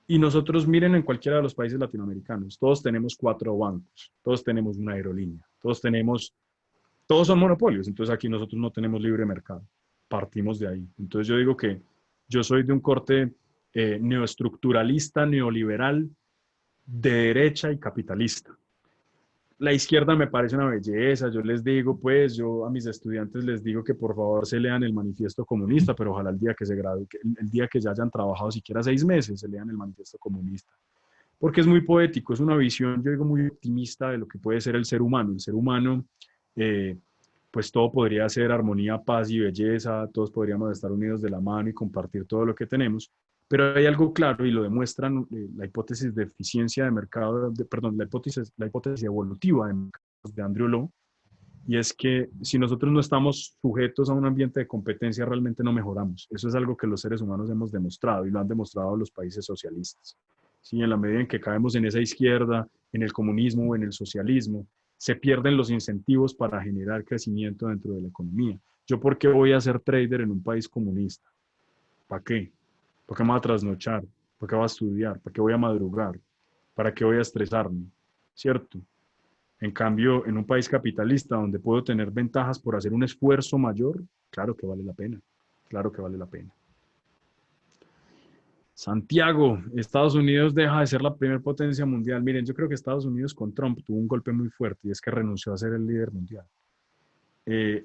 Y nosotros, miren, en cualquiera de los países latinoamericanos, todos tenemos 4 bancos, todos tenemos una aerolínea, todos son monopolios, entonces aquí nosotros no tenemos libre mercado, partimos de ahí. Entonces yo digo que yo soy de un corte neoestructuralista, neoliberal, de derecha y capitalista. La izquierda me parece una belleza, yo les digo, pues yo a mis estudiantes les digo que por favor se lean el manifiesto comunista, pero ojalá el día que se gradúen, el día que ya hayan trabajado siquiera 6 meses, se lean el manifiesto comunista. Porque es muy poético, es una visión, yo digo, muy optimista de lo que puede ser el ser humano. El ser humano, eh, pues todo podría ser armonía, paz y belleza, todos podríamos estar unidos de la mano y compartir todo lo que tenemos, pero hay algo claro y lo demuestran la hipótesis de eficiencia de mercado, perdón, la hipótesis evolutiva de Andrew Lo, y es que si nosotros no estamos sujetos a un ambiente de competencia, realmente no mejoramos. Eso es algo que los seres humanos hemos demostrado y lo han demostrado los países socialistas. ¿Sí? En la medida en que caemos en esa izquierda, en el comunismo o en el socialismo, se pierden los incentivos para generar crecimiento dentro de la economía. ¿Yo por qué voy a ser trader en un país comunista? ¿Para qué? ¿Por qué me voy a trasnochar? ¿Por qué voy a estudiar? ¿Para qué voy a madrugar? ¿Para qué voy a estresarme? ¿Cierto? En cambio, en un país capitalista donde puedo tener ventajas por hacer un esfuerzo mayor, claro que vale la pena. Claro que vale la pena. Santiago, Estados Unidos deja de ser la primera potencia mundial. Miren, yo creo que Estados Unidos con Trump tuvo un golpe muy fuerte y es que renunció a ser el líder mundial.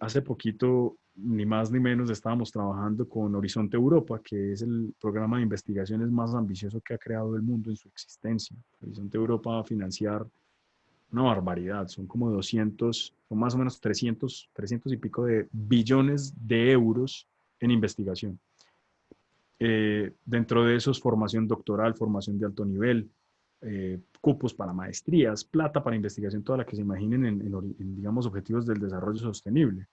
Hace poquito, ni más ni menos, estábamos trabajando con Horizonte Europa, que es el programa de investigaciones más ambicioso que ha creado el mundo en su existencia. Horizonte Europa va a financiar una barbaridad, son como 200, son más o menos 300 y pico de billones de euros en investigación. Dentro de esos, formación doctoral, formación de alto nivel, cupos para maestrías, plata para investigación, toda la que se imaginen digamos, objetivos del desarrollo sostenible.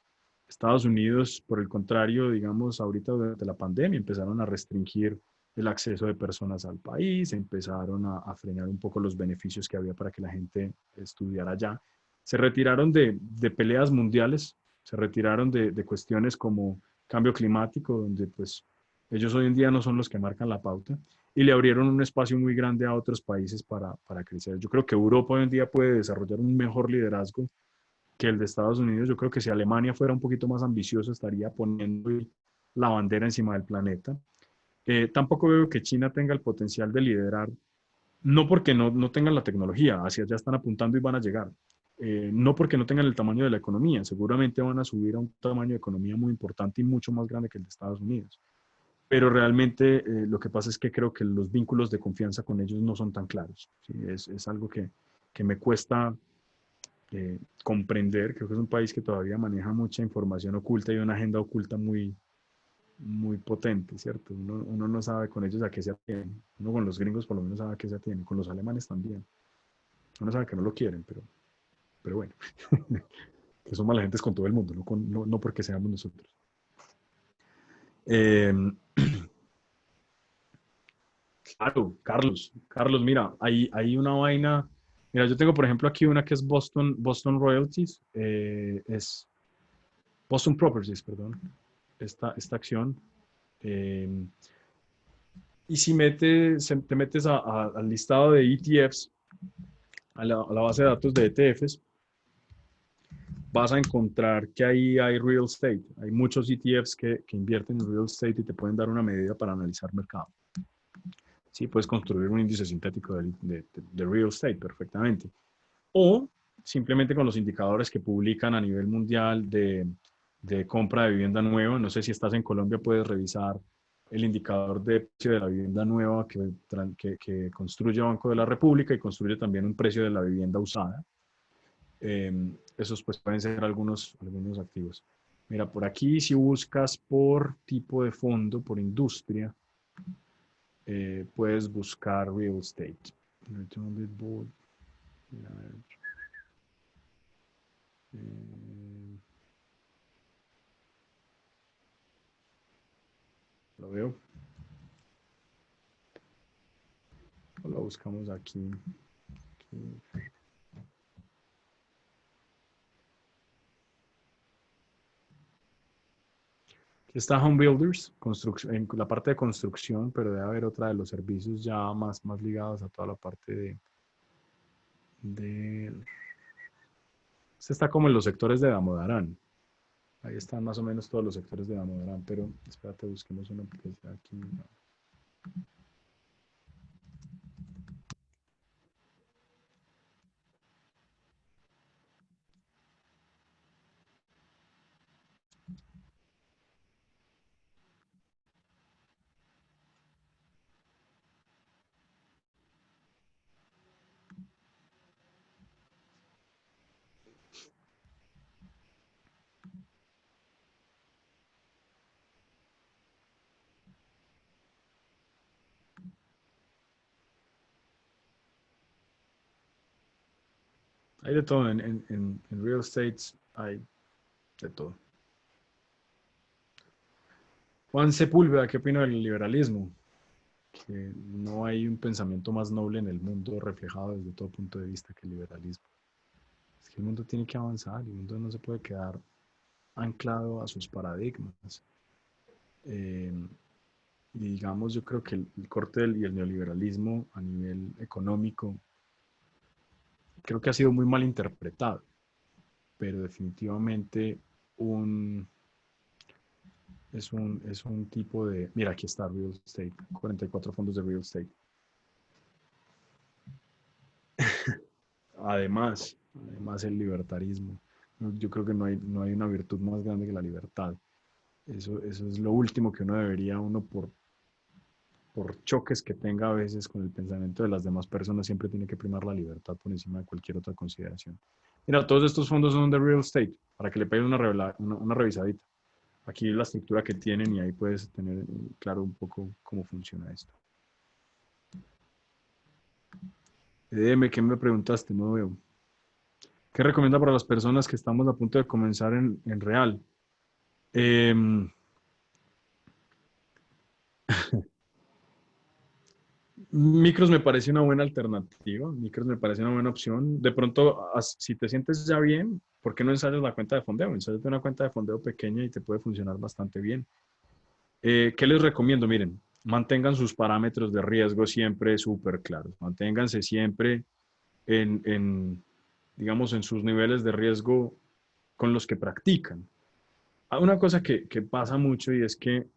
Estados Unidos, por el contrario, digamos, ahorita durante la pandemia empezaron a restringir el acceso de personas al país, empezaron a frenar un poco los beneficios que había para que la gente estudiara allá. Se retiraron de peleas mundiales, se retiraron de cuestiones como cambio climático, donde pues ellos hoy en día no son los que marcan la pauta, y le abrieron un espacio muy grande a otros países para crecer. Yo creo que Europa hoy en día puede desarrollar un mejor liderazgo que el de Estados Unidos. Yo creo que si Alemania fuera un poquito más ambicioso, estaría poniendo la bandera encima del planeta. Tampoco veo que China tenga el potencial de liderar, no porque no tengan la tecnología, hacia allá están apuntando y van a llegar. No porque no tengan el tamaño de la economía, seguramente van a subir a un tamaño de economía muy importante y mucho más grande que el de Estados Unidos. Pero realmente lo que pasa es que creo que los vínculos de confianza con ellos no son tan claros. ¿Sí? Es algo que me cuesta comprender. Creo que es un país que todavía maneja mucha información oculta y una agenda oculta muy potente, ¿cierto? Uno no sabe con ellos a qué se atiene. Uno con los gringos por lo menos sabe a qué se atiene, con los alemanes también. Uno sabe que no lo quieren, pero bueno, que son mala gentes con todo el mundo, no porque seamos nosotros. Eh, claro, Carlos, mira, hay una vaina. Mira, yo tengo por ejemplo aquí una que es Boston Royalties, es Boston Properties, perdón, esta acción. Eh, y si te metes al listado de ETFs, a la base de datos de ETFs, vas a encontrar que ahí hay real estate. Hay muchos ETFs que invierten en real estate y te pueden dar una medida para analizar mercado. Sí, puedes construir un índice sintético de real estate perfectamente. O simplemente con los indicadores que publican a nivel mundial de compra de vivienda nueva. No sé si estás en Colombia, puedes revisar el indicador de precio de la vivienda nueva que construye Banco de la República y construye también un precio de la vivienda usada. Esos pues pueden ser algunos activos. Mira, por aquí si buscas por tipo de fondo, por industria, puedes buscar real estate. Eh, lo veo. Lo buscamos aquí. Aquí está Home Builders, en la parte de construcción, pero debe haber otra de los servicios ya más ligados a toda la parte de... Este está como en los sectores de Damodarán. Ahí están más o menos todos los sectores de Damodarán, pero espérate, busquemos uno porque está aquí. Hay de todo, en real estate hay de todo. Juan Sepúlveda, ¿qué opina del liberalismo? Que no hay un pensamiento más noble en el mundo reflejado desde todo punto de vista que el liberalismo. Es que el mundo tiene que avanzar, el mundo no se puede quedar anclado a sus paradigmas. Eh, y digamos, yo creo que el corte y el neoliberalismo a nivel económico creo que ha sido muy mal interpretado, pero definitivamente un, es un tipo de... Mira, aquí está Real Estate, 44 fondos de Real Estate. Además el libertarismo. Yo creo que no hay una virtud más grande que la libertad. Eso es lo último que uno debería, uno por choques que tenga a veces con el pensamiento de las demás personas, siempre tiene que primar la libertad por encima de cualquier otra consideración. Mira, todos estos fondos son de real estate, para que le peguen una revisadita. Aquí la estructura que tienen y ahí puedes tener claro un poco cómo funciona esto. Dime, ¿qué me preguntaste? No veo. ¿Qué recomienda para las personas que estamos a punto de comenzar en real? Eh, Micros me parece una buena alternativa, micros me parece una buena opción. De pronto, si te sientes ya bien, ¿por qué no ensayas la cuenta de fondeo? Ensayas una cuenta de fondeo pequeña y te puede funcionar bastante bien. ¿Qué les recomiendo? Miren, mantengan sus parámetros de riesgo siempre súper claros. Manténganse siempre en, digamos, en sus niveles de riesgo con los que practican. Una cosa que pasa mucho y es que,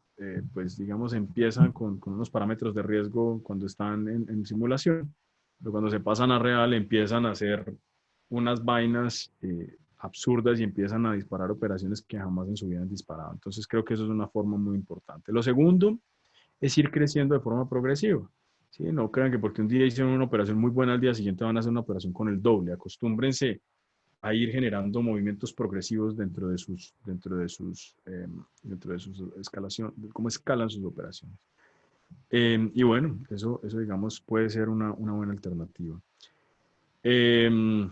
pues, digamos, empiezan con unos parámetros de riesgo cuando están en simulación, pero cuando se pasan a real empiezan a hacer unas vainas absurdas y empiezan a disparar operaciones que jamás en su vida han disparado. Entonces creo que eso es una forma muy importante. Lo segundo es ir creciendo de forma progresiva. ¿Sí? No crean que porque un día hicieron una operación muy buena, al día siguiente van a hacer una operación con el doble. Acostúmbrense a ir generando movimientos progresivos dentro de sus escalación, cómo escalan sus operaciones. Y bueno, eso digamos puede ser una buena alternativa. Eh,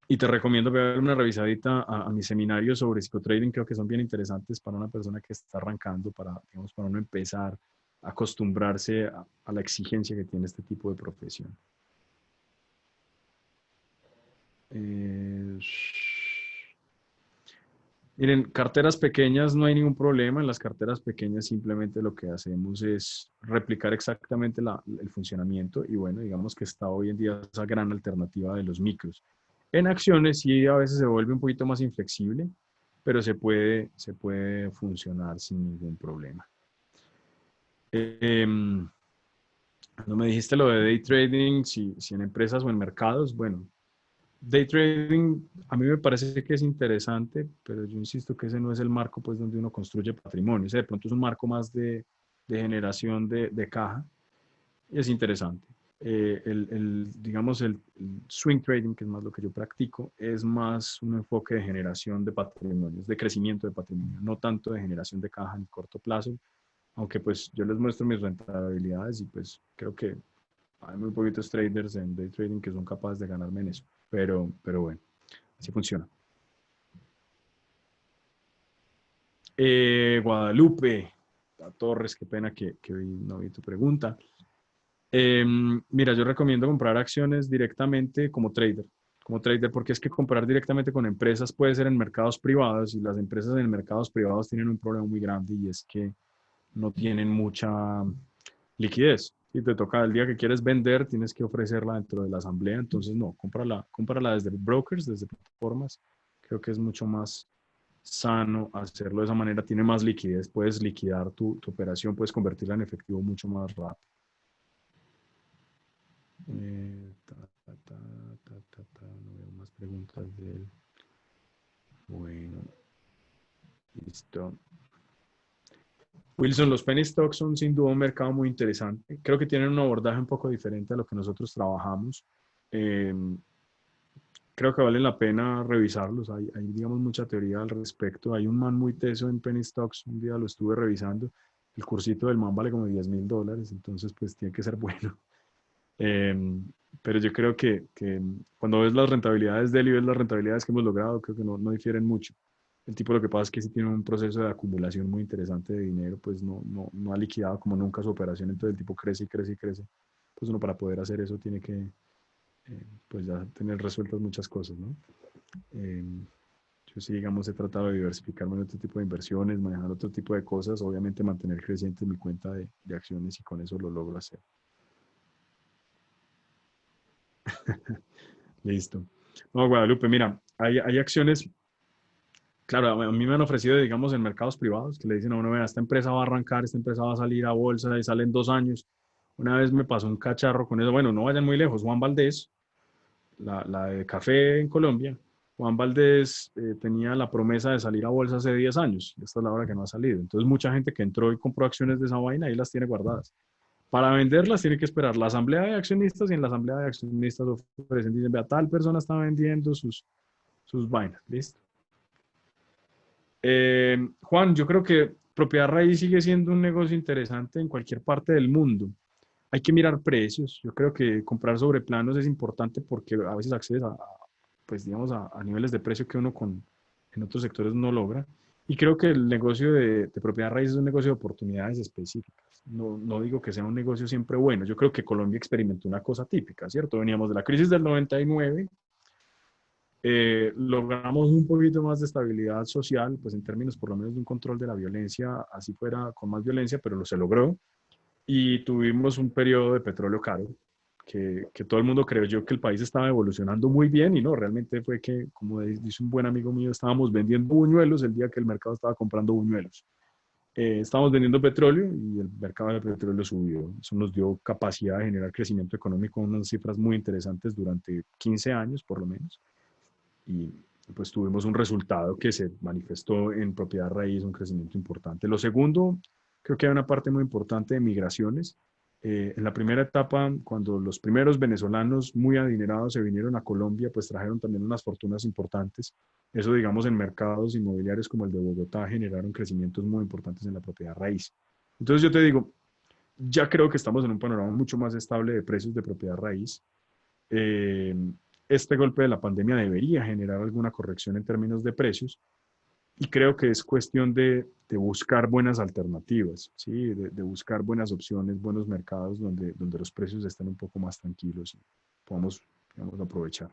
y te recomiendo ver una revisadita a mis seminarios sobre psicotrading, creo que son bien interesantes para una persona que está arrancando, digamos, para uno empezar a acostumbrarse a la exigencia que tiene este tipo de profesión. Eh, Miren, carteras pequeñas no hay ningún problema. En las carteras pequeñas simplemente lo que hacemos es replicar exactamente el funcionamiento y bueno, digamos que está hoy en día esa gran alternativa de los micros. En acciones sí a veces se vuelve un poquito más inflexible, pero se puede funcionar sin ningún problema. No me dijiste lo de day trading, si en empresas o en mercados, bueno, day trading a mí me parece que es interesante, pero yo insisto que ese no es el marco pues donde uno construye patrimonio. Ese de pronto es un marco más de generación de caja y es interesante. Digamos, el swing trading, que es más lo que yo practico, es más un enfoque de generación de patrimonios, de crecimiento de patrimonio, no tanto de generación de caja en corto plazo, aunque pues yo les muestro mis rentabilidades y pues creo que hay muy poquitos traders en day trading que son capaces de ganarme en eso, pero bueno. Así funciona. Guadalupe, Torres, qué pena que no vi tu pregunta. Mira, yo recomiendo comprar acciones directamente como trader, porque es que comprar directamente con empresas puede ser en mercados privados y las empresas en mercados privados tienen un problema muy grande y es que no tienen mucha liquidez. Si te toca el día que quieres vender, tienes que ofrecerla dentro de la asamblea, entonces no, cómprala desde brokers, desde plataformas. Creo que es mucho más sano hacerlo de esa manera, tiene más liquidez, puedes liquidar tu operación, puedes convertirla en efectivo mucho más rápido. No veo más preguntas de él. Bueno, listo. Wilson, los penny stocks son sin duda un mercado muy interesante. Creo que tienen un abordaje un poco diferente a lo que nosotros trabajamos. Eh, Creo que vale la pena revisarlos. Hay, digamos, mucha teoría al respecto. Hay un man muy teso en penny stocks. Un día lo estuve revisando. El cursito del man vale como $10,000. Entonces, pues tiene que ser bueno. Eh, pero yo creo que cuando ves las rentabilidades de él y ves las rentabilidades que hemos logrado, creo que no difieren mucho. El tipo lo que pasa es que sí tiene un proceso de acumulación muy interesante de dinero, pues no ha liquidado como nunca su operación, entonces el tipo crece y crece y crece. Pues uno para poder hacer eso tiene que pues ya tener resueltas muchas cosas, ¿no? Eh, yo sí, digamos, he tratado de diversificarme en otro tipo de inversiones, manejar otro tipo de cosas, obviamente mantener creciente mi cuenta de acciones y con eso lo logro hacer. Listo. No, Guadalupe, mira, hay acciones Claro, a mí me han ofrecido, digamos, en mercados privados, que le dicen a uno, vea, esta empresa va a arrancar, esta empresa va a salir a bolsa y sale en 2 años. Una vez me pasó un cacharro con eso. Bueno, no vayan muy lejos. Juan Valdés, la de café en Colombia, Juan Valdés tenía la promesa de salir a bolsa hace 10 años. Esta es la hora que no ha salido. Entonces, mucha gente que entró y compró acciones de esa vaina ahí las tiene guardadas. Para venderlas tiene que esperar la asamblea de accionistas y en la asamblea de accionistas ofrecen, dicen, vea, tal persona está vendiendo sus vainas. ¿Listo? Juan, yo creo que propiedad raíz sigue siendo un negocio interesante en cualquier parte del mundo. Hay que mirar precios. Yo creo que comprar sobre planos es importante porque a veces accedes pues digamos, a niveles de precio que uno en otros sectores no logra. Y creo que el negocio de propiedad raíz es un negocio de oportunidades específicas. No digo que sea un negocio siempre bueno. Yo creo que Colombia experimentó una cosa típica, ¿cierto? Veníamos de la crisis del 99, logramos un poquito más de estabilidad social, pues en términos por lo menos de un control de la violencia, así fuera con más violencia, pero se logró. Y tuvimos un periodo de petróleo caro, que todo el mundo creyó que el país estaba evolucionando muy bien y no, realmente fue que, como dice un buen amigo mío, estábamos vendiendo buñuelos el día que el mercado estaba comprando buñuelos. Estábamos vendiendo petróleo y el mercado de petróleo subió. Eso nos dio capacidad de generar crecimiento económico, unas cifras muy interesantes durante 15 años por lo menos. Y pues tuvimos un resultado que se manifestó en propiedad raíz, un crecimiento importante. Lo segundo, creo que hay una parte muy importante de migraciones. En la primera etapa, cuando los primeros venezolanos muy adinerados se vinieron a Colombia, pues trajeron también unas fortunas importantes. Eso, digamos, en mercados inmobiliarios como el de Bogotá generaron crecimientos muy importantes en la propiedad raíz. Entonces yo te digo, ya creo que estamos en un panorama mucho más estable de precios de propiedad raíz. Eh, este golpe de la pandemia debería generar alguna corrección en términos de precios y creo que es cuestión de buscar buenas alternativas, ¿sí? De buscar buenas opciones, buenos mercados donde los precios estén un poco más tranquilos y podamos, digamos, aprovechar.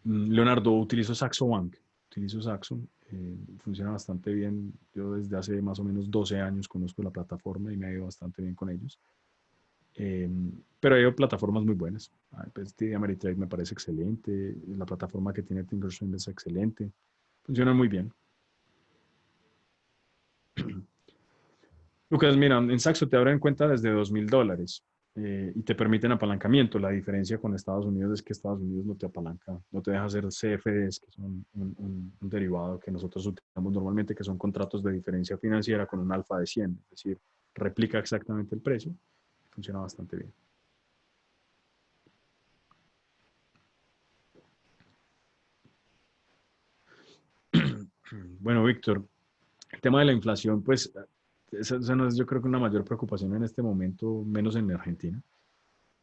Leonardo, utilizo Saxo Bank, utilizo Saxo, funciona bastante bien. Yo desde hace más o menos 12 años conozco la plataforma y me ha ido bastante bien con ellos. Eh, pero hay plataformas muy buenas. Pues, TD Ameritrade me parece excelente. La plataforma que tiene Thinkorswim es excelente. Funciona muy bien. Lucas, mira, en Saxo te abren cuenta desde $2,000 y te permiten apalancamiento. La diferencia con Estados Unidos es que Estados Unidos no te apalanca, no te deja hacer CFDs, que son un derivado que nosotros utilizamos normalmente, que son contratos de diferencia financiera con un alfa de 100, es decir, replica exactamente el precio. Funciona bastante bien. Bueno, Víctor, el tema de la inflación, pues, esa no es, yo creo que una mayor preocupación en este momento, menos en Argentina.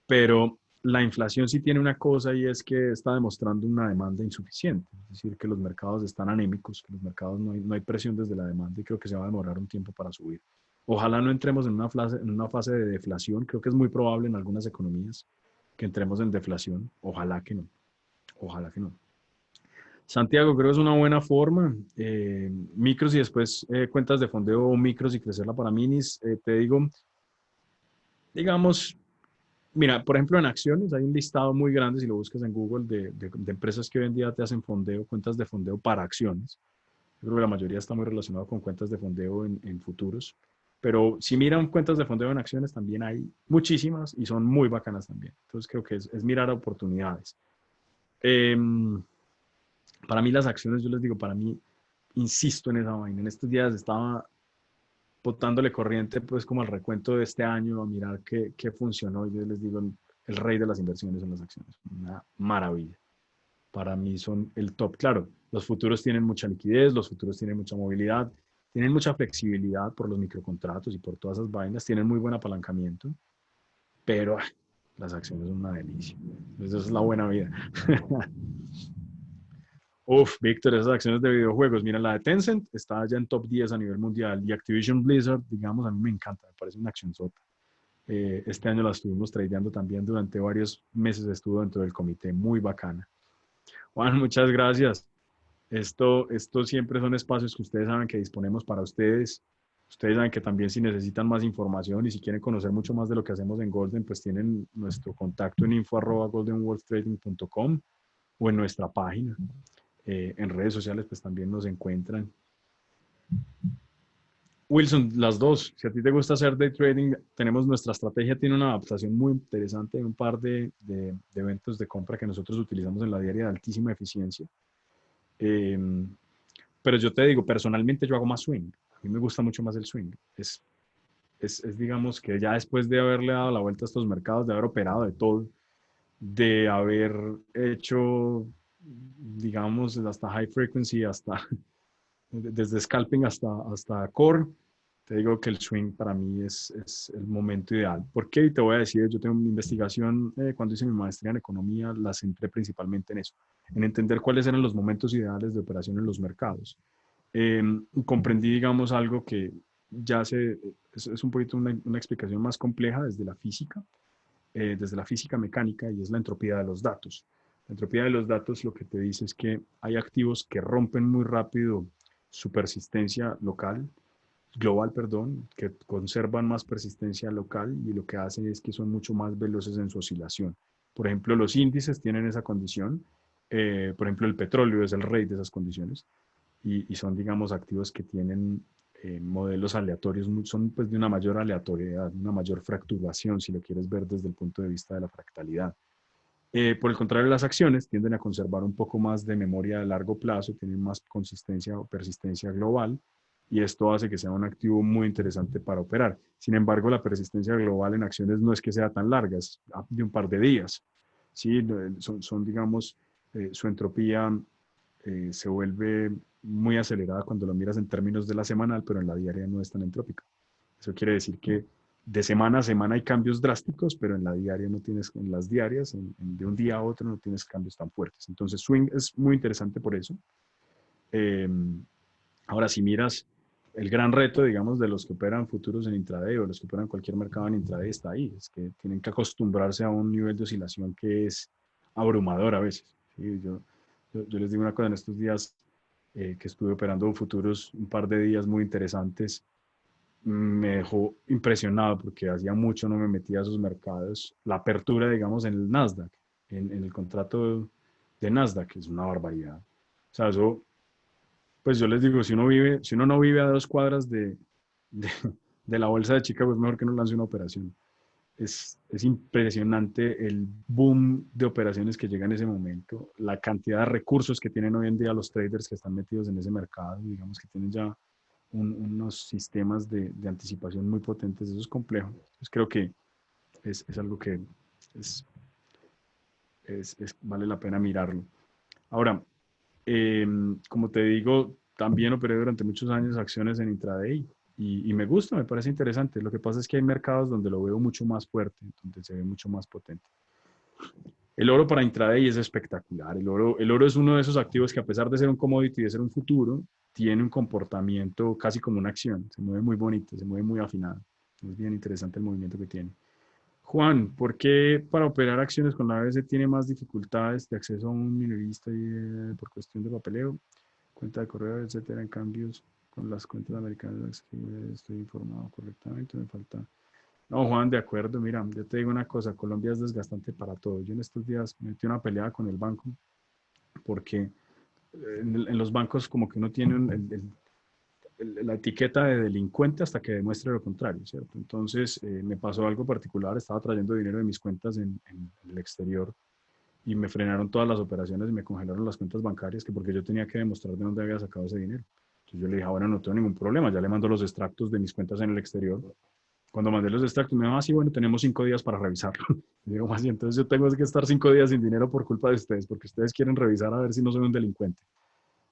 Pero la inflación sí tiene una cosa y es que está demostrando una demanda insuficiente. Es decir, que los mercados están anémicos, que los mercados no hay presión desde la demanda y creo que se va a demorar un tiempo para subir. Ojalá no entremos en una fase de deflación. Creo que es muy probable en algunas economías que entremos en deflación. Ojalá que no. Ojalá que no. Santiago, creo que es una buena forma. Micros y después cuentas de fondeo o micros y crecerla para minis. Te digo, digamos, mira, por ejemplo, en acciones hay un listado muy grande, si lo buscas en Google, de empresas que hoy en día te hacen fondeo, cuentas de fondeo para acciones. Yo creo que la mayoría está muy relacionado con cuentas de fondeo en futuros. Pero si miran cuentas de fondeo en acciones, también hay muchísimas y son muy bacanas también. Entonces creo que es mirar oportunidades. Em, para mí las acciones, yo les digo, para mí, insisto en esa vaina. En estos días estaba botándole corriente, pues como al recuento de este año, a mirar qué funcionó. Y yo les digo, el rey de las inversiones son las acciones. Una maravilla. Para mí son el top. Claro, los futuros tienen mucha liquidez, los futuros tienen mucha movilidad, tienen mucha flexibilidad por los microcontratos y por todas esas vainas, tienen muy buen apalancamiento, pero las acciones son una delicia. Esa es la buena vida. Uf, Víctor, esas acciones de videojuegos. Mira, la de Tencent está ya en top 10 a nivel mundial y Activision Blizzard, digamos, a mí me encanta, me parece una acción sota. Este año la estuvimos tradeando también durante varios meses, estuvo dentro del comité, muy bacana. Juan, muchas gracias. Esto siempre son espacios que ustedes saben que disponemos para ustedes. Ustedes saben que también si necesitan más información y si quieren conocer mucho más de lo que hacemos en Golden, pues tienen nuestro contacto en info@goldenwolftrading.com o en nuestra página. En redes sociales pues también nos encuentran. Wilson, las dos. Si a ti te gusta hacer day trading, tenemos nuestra estrategia, tiene una adaptación muy interesante en un par de eventos de compra que nosotros utilizamos en la diaria de altísima eficiencia. Eh, pero yo te digo, personalmente yo hago más swing. A mí me gusta mucho más el swing. Digamos que ya después de haberle dado la vuelta a estos mercados, de haber operado de todo, de haber hecho, digamos, hasta high frequency, hasta desde scalping hasta core, te digo que el swing para mí es el momento ideal. ¿Por qué? Y te voy a decir, yo tengo mi investigación, cuando hice mi maestría en economía, la centré principalmente en eso, en entender cuáles eran los momentos ideales de operación en los mercados. Eh, Comprendí, digamos, algo que ya es un poquito una explicación más compleja desde la física mecánica, y es la entropía de los datos. La entropía de los datos lo que te dice es que hay activos que rompen muy rápido su persistencia global, perdón, que conservan más persistencia local, y lo que hacen es que son mucho más veloces en su oscilación. Por ejemplo, los índices tienen esa condición. Por ejemplo, el petróleo es el rey de esas condiciones, y son, digamos, activos que tienen modelos aleatorios, son pues de una mayor aleatoriedad, una mayor fracturación, si lo quieres ver desde el punto de vista de la fractalidad. Por el contrario, las acciones tienden a conservar un poco más de memoria a largo plazo, tienen más consistencia o persistencia global, y esto hace que sea un activo muy interesante para operar. Sin embargo, la persistencia global en acciones no es que sea tan larga, es de un par de días. ¿Sí? Digamos, su entropía se vuelve muy acelerada cuando lo miras en términos de la semanal, pero en la diaria no es tan entrópica. Eso quiere decir que de semana a semana hay cambios drásticos, pero en la diaria no tienes, en las diarias, de un día a otro no tienes cambios tan fuertes. Entonces, swing es muy interesante por eso. Eh, Ahora, si miras el gran reto, digamos, de los que operan futuros en intraday o los que operan cualquier mercado en intraday, está ahí. Es que tienen que acostumbrarse a un nivel de oscilación que es abrumador a veces. ¿Sí? Yo les digo una cosa, en estos días que estuve operando futuros un par de días muy interesantes, me dejó impresionado porque hacía mucho no me metía a esos mercados. La apertura, digamos, en el Nasdaq, en el contrato de Nasdaq, es una barbaridad. O sea, eso, pues yo les digo, si uno no vive a 2 cuadras de, de la bolsa de Chicago, es mejor que no lance una operación. Es impresionante el boom de operaciones que llega en ese momento, la cantidad de recursos que tienen hoy en día los traders que están metidos en ese mercado, digamos que tienen ya unos sistemas de anticipación muy potentes. Eso es complejo. Entonces creo que es algo que es, vale la pena mirarlo. Ahora, como te digo, también operé durante muchos años acciones en intraday, y me gusta, me parece interesante. Lo que pasa es que hay mercados donde lo veo mucho más fuerte, donde se ve mucho más potente. El oro para intraday es espectacular. El oro es uno de esos activos que, a pesar de ser un commodity, de ser un futuro, tiene un comportamiento casi como una acción. Se mueve muy bonito, se mueve muy afinado. Es bien interesante el movimiento que tiene. Juan, ¿por qué para operar acciones con la ABC tiene más dificultades de acceso a un minorista por cuestión de papeleo, cuenta de correo, etcétera? En cambios con las cuentas americanas, estoy informado correctamente, me falta. No, Juan, de acuerdo. Mira, yo te digo una cosa, Colombia es desgastante para todo. Yo en estos días me metí una pelea con el banco porque en los bancos como que uno tiene la etiqueta de delincuente hasta que demuestre lo contrario, ¿cierto? Entonces me pasó algo particular, estaba trayendo dinero de mis cuentas en el exterior, y me frenaron todas las operaciones y me congelaron las cuentas bancarias, que porque yo tenía que demostrar de dónde había sacado ese dinero. Entonces yo le dije, bueno, no tengo ningún problema, ya le mando los extractos de mis cuentas en el exterior. Cuando mandé los extractos, me dijo, sí, bueno, tenemos 5 días para revisarlo. Y digo, más, y entonces yo tengo que estar 5 días sin dinero por culpa de ustedes, porque ustedes quieren revisar a ver si no soy un delincuente.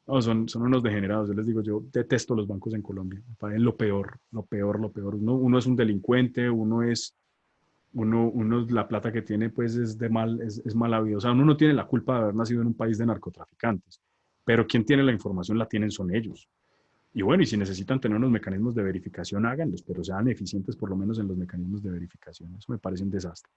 No, son unos degenerados. Yo les digo, yo detesto los bancos en Colombia. Me parecen lo peor, lo peor, lo peor. Uno es un delincuente, la plata que tiene, pues es mala vida. O sea, uno no tiene la culpa de haber nacido en un país de narcotraficantes, pero quien tiene la información la tienen son ellos. Y bueno, y si necesitan tener unos mecanismos de verificación, háganlos, pero sean eficientes por lo menos en los mecanismos de verificación. Eso me parece un desastre.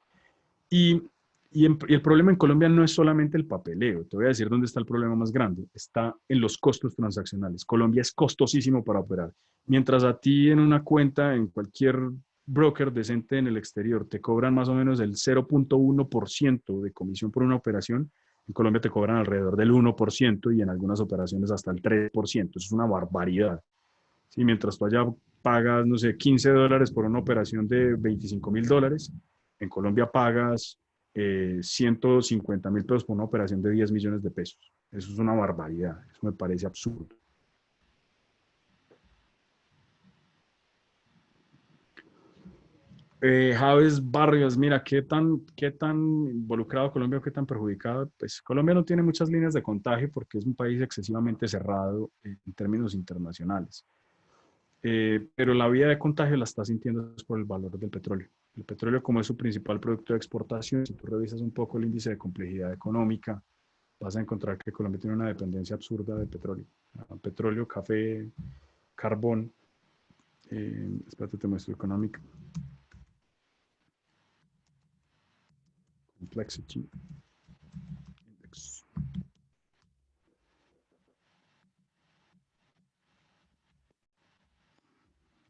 Y, y el problema en Colombia no es solamente el papeleo. Te voy a decir dónde está el problema más grande. Está en los costos transaccionales. Colombia es costosísimo para operar. Mientras a ti en una cuenta, en cualquier broker decente en el exterior, te cobran más o menos el 0.1% de comisión por una operación, En Colombia te cobran alrededor del 1% y en algunas operaciones hasta el 3%. Eso es una barbaridad. Sí, mientras tú allá pagas, no sé, $15 por una operación de $25.000, en Colombia pagas 150.000 pesos por una operación de 10 millones de pesos. Eso es una barbaridad. Eso me parece absurdo. Javes Barrios, mira, ¿qué tan involucrado Colombia o qué tan perjudicado? Pues Colombia no tiene muchas líneas de contagio porque es un país excesivamente cerrado en términos internacionales. Pero la vía de contagio la está sintiendo por el valor del petróleo. El petróleo, como es su principal producto de exportación, si tú revisas un poco el índice de complejidad económica, vas a encontrar que Colombia tiene una dependencia absurda del petróleo. Petróleo, café, carbón. Espérate, te muestro económica. Complexity Index.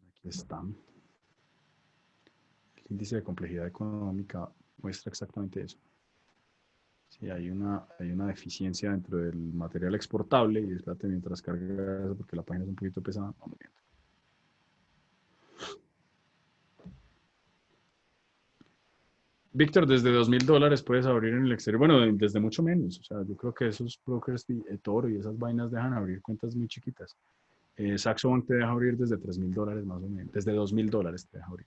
Aquí está. El índice de complejidad económica muestra exactamente eso. Sí, hay una deficiencia dentro del material exportable y espérate mientras carga eso porque la página es un poquito pesada. Vamos viendo. Víctor, desde $2.000 puedes abrir en el exterior. Bueno, desde mucho menos. O sea, yo creo que esos brokers de Toro y esas vainas dejan abrir cuentas muy chiquitas. Saxo Bank te deja abrir desde $3.000 más o menos. Desde $2.000 te deja abrir.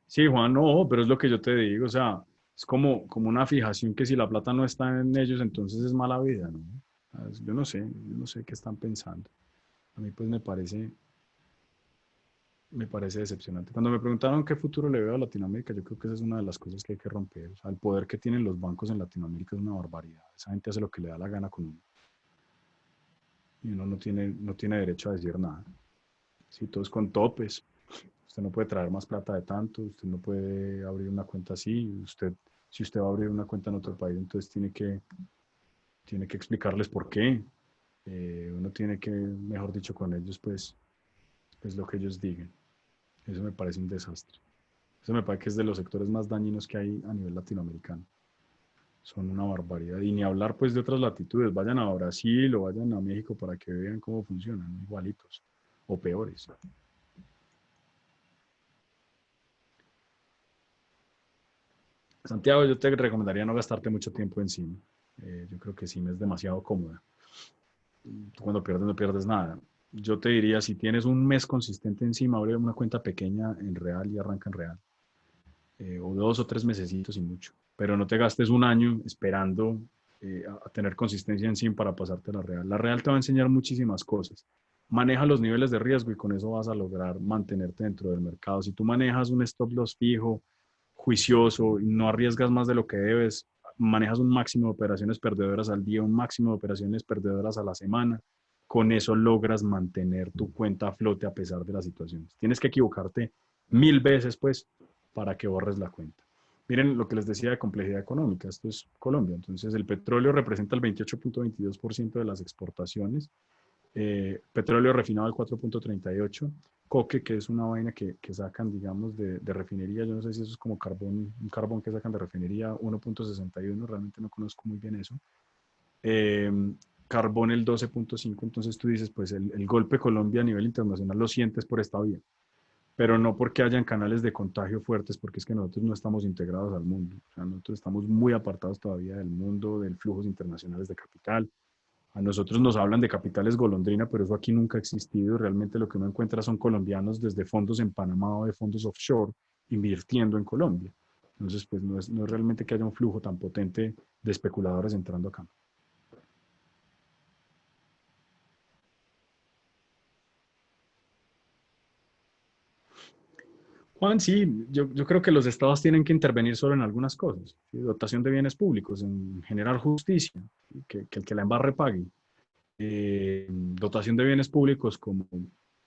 Sí, Juan, no, pero es lo que yo te digo. O sea, es como una fijación que si la plata no está en ellos, entonces es mala vida, ¿no? Yo no sé qué están pensando. A mí pues me parece decepcionante. Cuando me preguntaron qué futuro le veo a Latinoamérica, yo creo que esa es una de las cosas que hay que romper. O sea, el poder que tienen los bancos en Latinoamérica es una barbaridad. Esa gente hace lo que le da la gana con uno. Y uno no tiene derecho a decir nada. Si todo es con topes. Usted no puede traer más plata de tanto, usted no puede abrir una cuenta así. Si usted va a abrir una cuenta en otro país, entonces tiene que explicarles por qué. Uno tiene que, mejor dicho, con ellos, pues lo que ellos digan. Eso me parece un desastre. Eso me parece que es de los sectores más dañinos que hay a nivel latinoamericano. Son una barbaridad. Y ni hablar pues de otras latitudes. Vayan a Brasil o vayan a México para que vean cómo funcionan. Igualitos o peores. Santiago, yo te recomendaría no gastarte mucho tiempo encima. Yo creo que SIM es demasiado cómoda. Tú cuando pierdes no pierdes nada. Yo te diría, si tienes un mes consistente encima, abre una cuenta pequeña en real y arranca en real. O 2 o 3 mesecitos y mucho. Pero no te gastes un año esperando a tener consistencia en SIM para pasarte a la real. La real te va a enseñar muchísimas cosas. Maneja los niveles de riesgo y con eso vas a lograr mantenerte dentro del mercado. Si tú manejas un stop loss fijo, juicioso y no arriesgas más de lo que debes, manejas un máximo de operaciones perdedoras al día, un máximo de operaciones perdedoras a la semana, con eso logras mantener tu cuenta a flote a pesar de las situaciones. Tienes que equivocarte 1.000 veces, pues, para que borres la cuenta. Miren lo que les decía de complejidad económica, esto es Colombia, entonces el petróleo representa el 28.22% de las exportaciones, petróleo refinado el 4.38%, coque, que es una vaina que sacan, digamos, de refinería, yo no sé si eso es como carbón, un carbón que sacan de refinería 1.61, realmente no conozco muy bien eso. Eh, Carbón el 12.5, entonces tú dices, pues el golpe Colombia a nivel internacional lo sientes por esta vía, pero no porque hayan canales de contagio fuertes, porque es que nosotros no estamos integrados al mundo, o sea, nosotros estamos muy apartados todavía del mundo, del flujos internacionales de capital. A nosotros nos hablan de capitales golondrina, pero eso aquí nunca ha existido. Realmente lo que uno encuentra son colombianos desde fondos en Panamá o de fondos offshore invirtiendo en Colombia. Entonces, pues no es realmente que haya un flujo tan potente de especuladores entrando acá. Juan, sí, yo creo que los estados tienen que intervenir solo en algunas cosas. ¿Sí? Dotación de bienes públicos, en generar justicia, ¿sí? Que el que la embarre pague. Dotación de bienes públicos como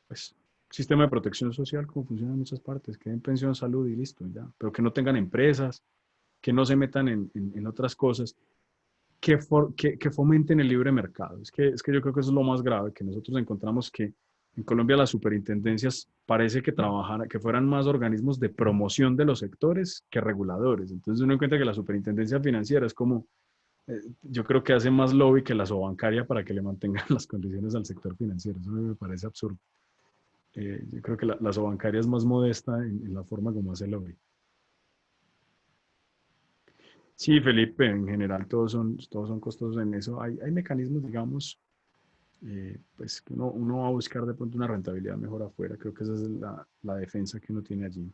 pues, sistema de protección social, como funciona en muchas partes, que den pensión, salud y listo, ya. Pero que no tengan empresas, que no se metan en otras cosas, que fomenten el libre mercado. Es que yo creo que eso es lo más grave, que nosotros encontramos que En Colombia las superintendencias parece que trabajaran, que fueran más organismos de promoción de los sectores que reguladores. Entonces uno encuentra que la superintendencia financiera es como, yo creo que hace más lobby que la sobancaria para que le mantengan las condiciones al sector financiero. Eso me parece absurdo. Yo creo que la sobancaria es más modesta en la forma como hace lobby. Sí, Felipe, en general todos son costosos en eso. Hay mecanismos, digamos, pues que uno va a buscar de pronto una rentabilidad mejor afuera. Creo que esa es la defensa que uno tiene allí.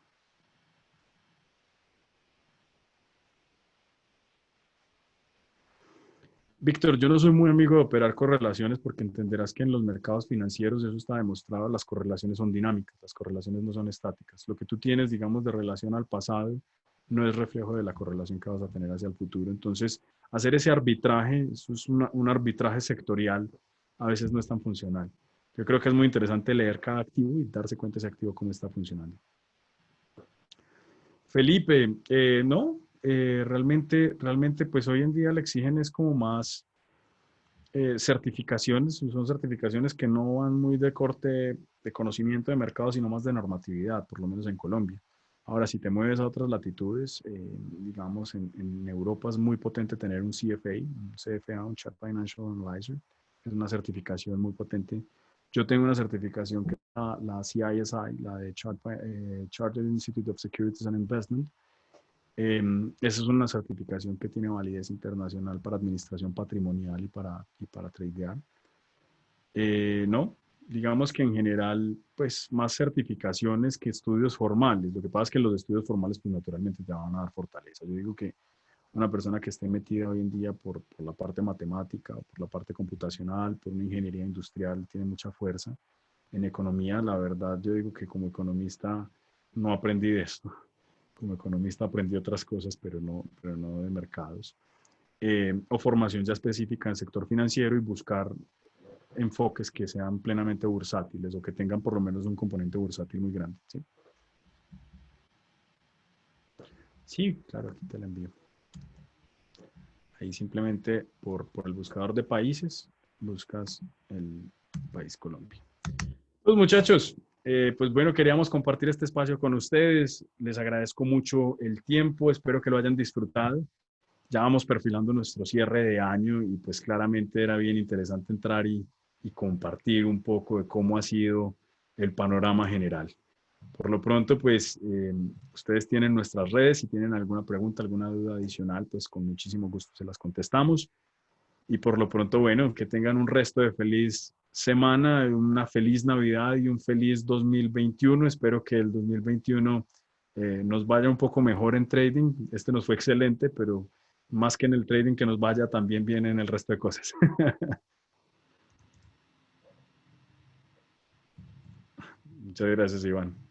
Víctor, yo no soy muy amigo de operar correlaciones porque entenderás que en los mercados financieros eso está demostrado, las correlaciones son dinámicas, las correlaciones no son estáticas. Lo que tú tienes, digamos, de relación al pasado no es reflejo de la correlación que vas a tener hacia el futuro. Entonces, hacer ese arbitraje, eso es un arbitraje sectorial, a veces no es tan funcional. Yo creo que es muy interesante leer cada activo y darse cuenta de ese activo cómo está funcionando. Felipe, no, realmente, pues hoy en día le exigen es como más certificaciones, son certificaciones que no van muy de corte de conocimiento de mercado, sino más de normatividad, por lo menos en Colombia. Ahora, si te mueves a otras latitudes, digamos en Europa es muy potente tener un CFA, un Chartered Financial Advisor, es una certificación muy potente. Yo tengo una certificación que es la CISI, la de Chartered Institute of Securities and Investment. Esa es una certificación que tiene validez internacional para administración patrimonial y para tradear. No, digamos que en general, pues más certificaciones que estudios formales. Lo que pasa es que los estudios formales, pues naturalmente te van a dar fortaleza. Yo digo que una persona que esté metida hoy en día por la parte matemática, por la parte computacional, por una ingeniería industrial, tiene mucha fuerza. En economía, la verdad, yo digo que como economista no aprendí de esto. Como economista aprendí otras cosas, pero no de mercados. O formación ya específica en el sector financiero y buscar enfoques que sean plenamente bursátiles o que tengan por lo menos un componente bursátil muy grande. Sí, sí, claro, aquí te la envío. Ahí simplemente por el buscador de países buscas el país Colombia. Pues muchachos, pues bueno, queríamos compartir este espacio con ustedes. Les agradezco mucho el tiempo, espero que lo hayan disfrutado. Ya vamos perfilando nuestro cierre de año y pues claramente era bien interesante entrar y compartir un poco de cómo ha sido el panorama general. Por lo pronto, pues ustedes tienen nuestras redes, si tienen alguna pregunta, alguna duda adicional, pues con muchísimo gusto se las contestamos. Y por lo pronto, bueno, que tengan un resto de feliz semana, una feliz Navidad y un feliz 2021. Espero que el 2021 nos vaya un poco mejor en trading. Este nos fue excelente, pero más que en el trading, que nos vaya también bien en el resto de cosas. Muchas gracias, Iván.